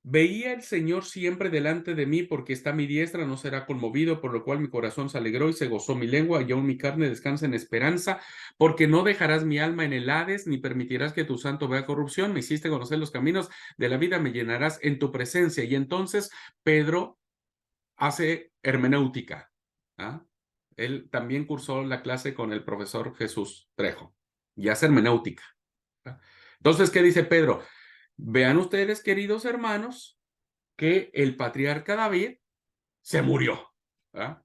Veía el Señor siempre delante de mí, porque está a mi diestra, no será conmovido, por lo cual mi corazón se alegró y se gozó mi lengua, y aún mi carne descansa en esperanza, porque no dejarás mi alma en el Hades, ni permitirás que tu santo vea corrupción. Me hiciste conocer los caminos de la vida, me llenarás en tu presencia. Y entonces Pedro hace hermenéutica. ¿Ah? Él también cursó la clase con el profesor Jesús Trejo, y hace hermenéutica. ¿Ah? Entonces, ¿qué dice Pedro? Vean ustedes, queridos hermanos, que el patriarca David se murió. ¿Verdad?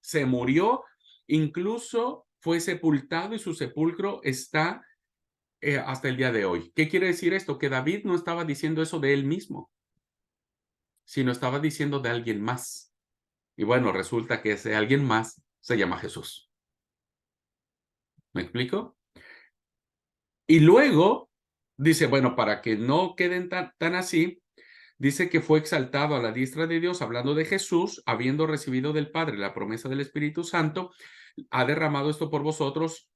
Se murió, incluso fue sepultado y su sepulcro está hasta el día de hoy. ¿Qué quiere decir esto? Que David no estaba diciendo eso de él mismo, sino estaba diciendo de alguien más. Y bueno, resulta que ese alguien más se llama Jesús. ¿Me explico? Y luego dice, bueno, para que no queden tan así, dice que fue exaltado a la diestra de Dios, hablando de Jesús, habiendo recibido del Padre la promesa del Espíritu Santo, ha derramado esto por vosotros,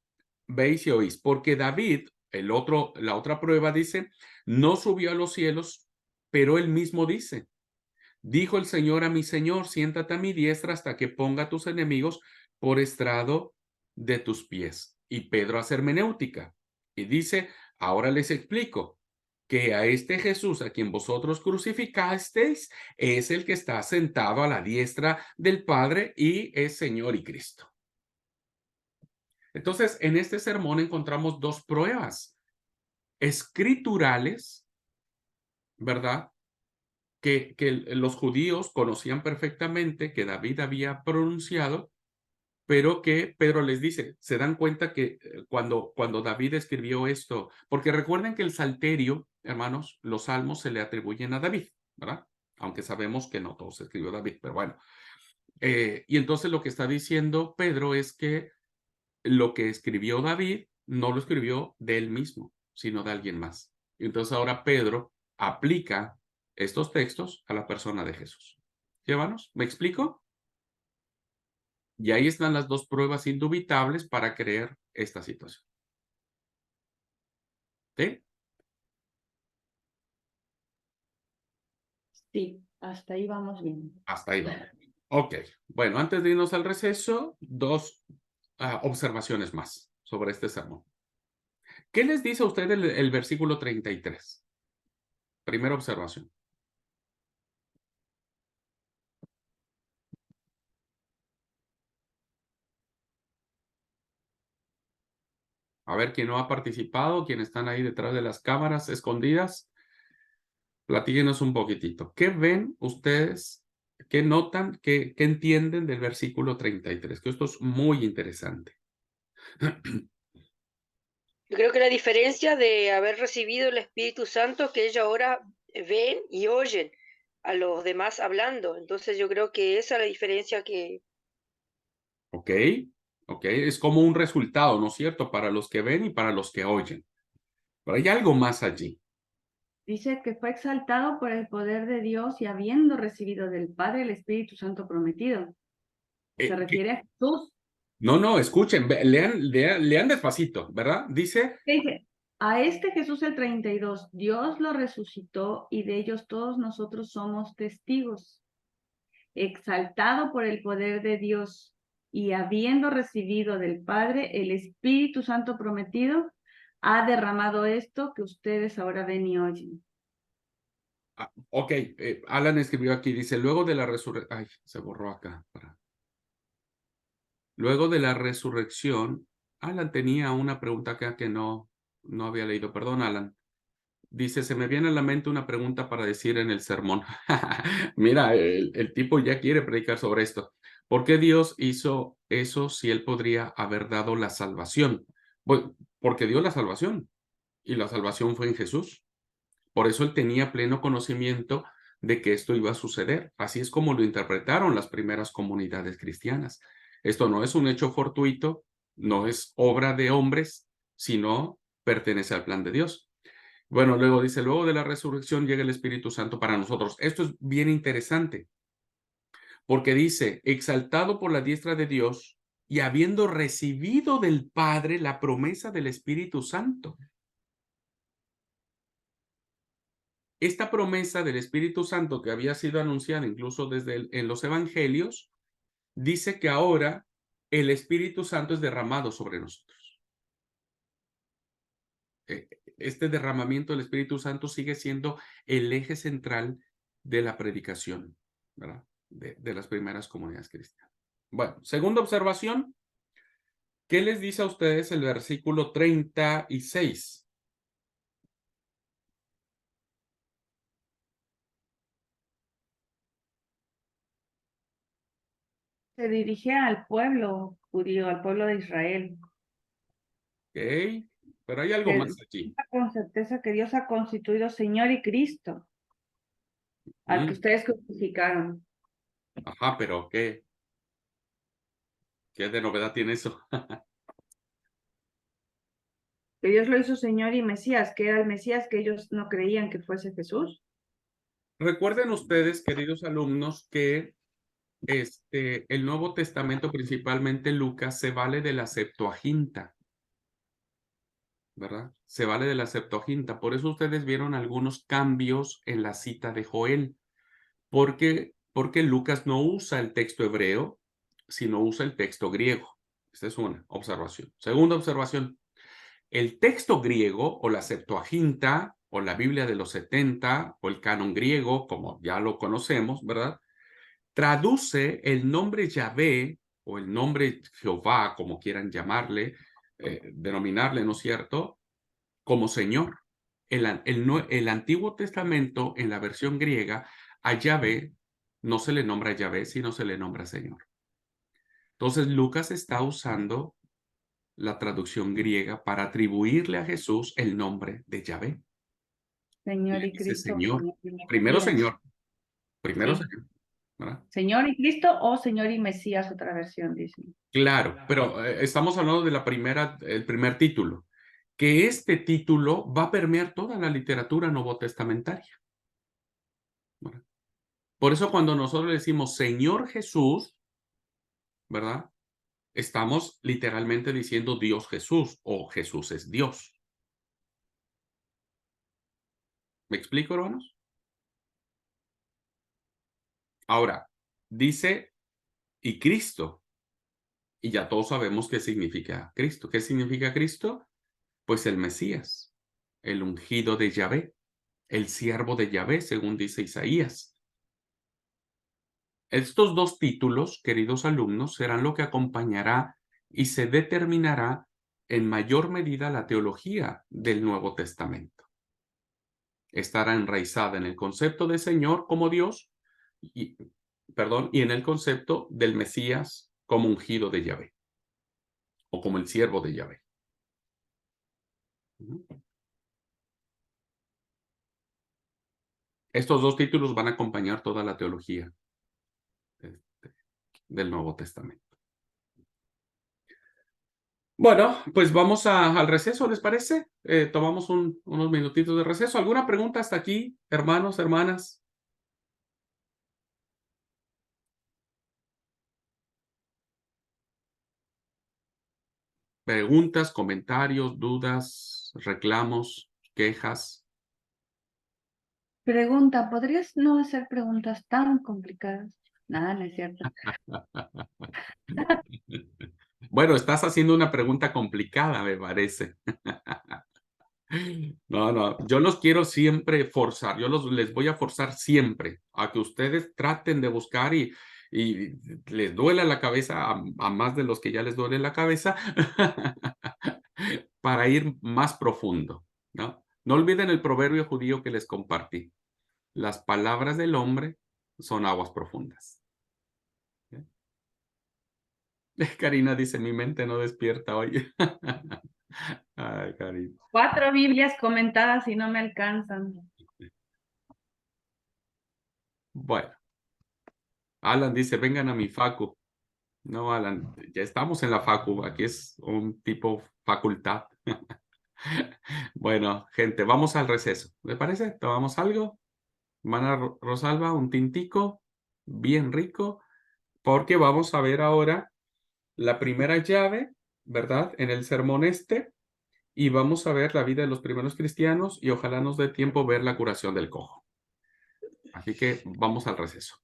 veis y oís. Porque David, la otra prueba dice, no subió a los cielos, pero él mismo dice, dijo el Señor a mi Señor, siéntate a mi diestra hasta que ponga a tus enemigos por estrado de tus pies. Y Pedro hace hermenéutica y dice, ahora les explico que a este Jesús a quien vosotros crucificasteis es el que está sentado a la diestra del Padre y es Señor y Cristo. Entonces, en este sermón encontramos dos pruebas escriturales, ¿verdad? Que los judíos conocían perfectamente, que David había pronunciado, pero que Pedro les dice, se dan cuenta que cuando David escribió esto, porque recuerden que el salterio, hermanos, los salmos se le atribuyen a David, ¿verdad? Aunque sabemos que no todos escribió David, pero bueno. Y entonces lo que está diciendo Pedro es que lo que escribió David no lo escribió de él mismo, sino de alguien más. Y entonces ahora Pedro aplica estos textos a la persona de Jesús. ¿Sí, hermanos? ¿Me explico? Y ahí están las dos pruebas indubitables para creer esta situación. ¿Sí? Sí, hasta ahí vamos bien. Hasta ahí vamos. Ok. Bueno, antes de irnos al receso, dos observaciones más sobre este sermón. ¿Qué les dice a usted el versículo 33? Primera observación. A ver, quién no ha participado, quién están ahí detrás de las cámaras escondidas, platíquenos un poquitito. ¿Qué ven ustedes? ¿Qué notan? ¿Qué entienden del versículo 33? Que esto es muy interesante. Yo creo que la diferencia de haber recibido el Espíritu Santo es que ellos ahora ven y oyen a los demás hablando. Entonces yo creo que esa es la diferencia que... Ok, es como un resultado, ¿no es cierto? Para los que ven y para los que oyen. Pero hay algo más allí. Dice que fue exaltado por el poder de Dios y habiendo recibido del Padre el Espíritu Santo prometido. Se refiere a Jesús. No, escuchen, lean despacito, ¿verdad? Dice, Dice, a este Jesús el 32, Dios lo resucitó y de ellos todos nosotros somos testigos. Exaltado por el poder de Dios y habiendo recibido del Padre el Espíritu Santo prometido, ha derramado esto que ustedes ahora ven y oyen. ok, Alan escribió aquí, dice, luego de la resurrección, ay, se borró acá. Luego de la resurrección, Alan tenía una pregunta acá que no había leído, perdón, Alan. Dice, se me viene a la mente una pregunta para decir en el sermón. Mira, el tipo ya quiere predicar sobre esto. ¿Por qué Dios hizo eso si él podría haber dado la salvación? Pues, porque dio la salvación y la salvación fue en Jesús. Por eso él tenía pleno conocimiento de que esto iba a suceder. Así es como lo interpretaron las primeras comunidades cristianas. Esto no es un hecho fortuito, no es obra de hombres, sino pertenece al plan de Dios. Bueno, luego dice, luego de la resurrección llega el Espíritu Santo para nosotros. Esto es bien interesante, porque dice, exaltado por la diestra de Dios y habiendo recibido del Padre la promesa del Espíritu Santo. Esta promesa del Espíritu Santo que había sido anunciada incluso desde en los evangelios, dice que ahora el Espíritu Santo es derramado sobre nosotros. Este derramamiento del Espíritu Santo sigue siendo el eje central de la predicación, ¿verdad? De las primeras comunidades cristianas. Bueno, segunda observación, ¿qué les dice a ustedes el versículo 36? Se dirige al pueblo judío, al pueblo de Israel. Ok, pero hay algo más allí. Con certeza que Dios ha constituido Señor y Cristo, al que ustedes crucificaron. Ajá, pero ¿qué de novedad tiene eso? Que Dios lo hizo Señor y Mesías, que era el Mesías que ellos no creían que fuese Jesús. Recuerden ustedes, queridos alumnos, que el Nuevo Testamento, principalmente Lucas, se vale de la Septuaginta, ¿verdad? Se vale de la Septuaginta. Por eso ustedes vieron algunos cambios en la cita de Joel, porque Lucas no usa el texto hebreo, sino usa el texto griego. Esta es una observación. Segunda observación. El texto griego o la Septuaginta o la Biblia de los 70 o el canon griego, como ya lo conocemos, ¿verdad? Traduce el nombre Yahvé o el nombre Jehová, como quieran llamarle, denominarle, ¿no es cierto?, como Señor. El Antiguo Testamento, en la versión griega, a Yahvé no se le nombra Yahvé, sino se le nombra Señor. Entonces, Lucas está usando la traducción griega para atribuirle a Jesús el nombre de Yahvé. Señor Le y dice Cristo. Señor. Señor y Mesías. Primero Señor. Primero Sí. Señor. ¿Verdad? Señor y Cristo o Señor y Mesías, otra versión, dicen. Claro, pero estamos hablando de el primer título, que este título va a permear toda la literatura novotestamentaria. ¿Verdad? Por eso cuando nosotros le decimos Señor Jesús, ¿verdad? Estamos literalmente diciendo Dios Jesús o Jesús es Dios. ¿Me explico, hermanos? Ahora, dice y Cristo. Y ya todos sabemos qué significa Cristo. ¿Qué significa Cristo? Pues el Mesías, el ungido de Yahvé, el siervo de Yahvé, según dice Isaías. Estos dos títulos, queridos alumnos, serán lo que acompañará y se determinará en mayor medida la teología del Nuevo Testamento. Estará enraizada en el concepto de Señor como Dios y en el concepto del Mesías como ungido de Yahvé o como el siervo de Yahvé. Estos dos títulos van a acompañar toda la teología del Nuevo Testamento. Bueno, pues vamos al receso, ¿les parece? Tomamos unos minutitos de receso. ¿Alguna pregunta hasta aquí, hermanos, hermanas? Preguntas, comentarios, dudas, reclamos, quejas. Pregunta, ¿podrías no hacer preguntas tan complicadas? Nada, no es cierto. Bueno, estás haciendo una pregunta complicada, me parece. No, yo los quiero siempre forzar, les voy a forzar siempre a que ustedes traten de buscar y les duela la cabeza a más de los que ya les duele la cabeza para ir más profundo, ¿no? No olviden el proverbio judío que les compartí. Las palabras del hombre son aguas profundas. Karina dice, mi mente no despierta hoy. Ay, Karina. 4 Biblias comentadas y no me alcanzan. Bueno. Alan dice, vengan a mi facu. No, Alan, ya estamos en la facu. Aquí es un tipo facultad. Bueno, gente, vamos al receso. ¿Le parece? ¿Tomamos algo? Hermana Rosalba, un tintico bien rico, porque vamos a ver ahora la primera llave, ¿verdad? En el sermón y vamos a ver la vida de los primeros cristianos y ojalá nos dé tiempo ver la curación del cojo. Así que vamos al receso.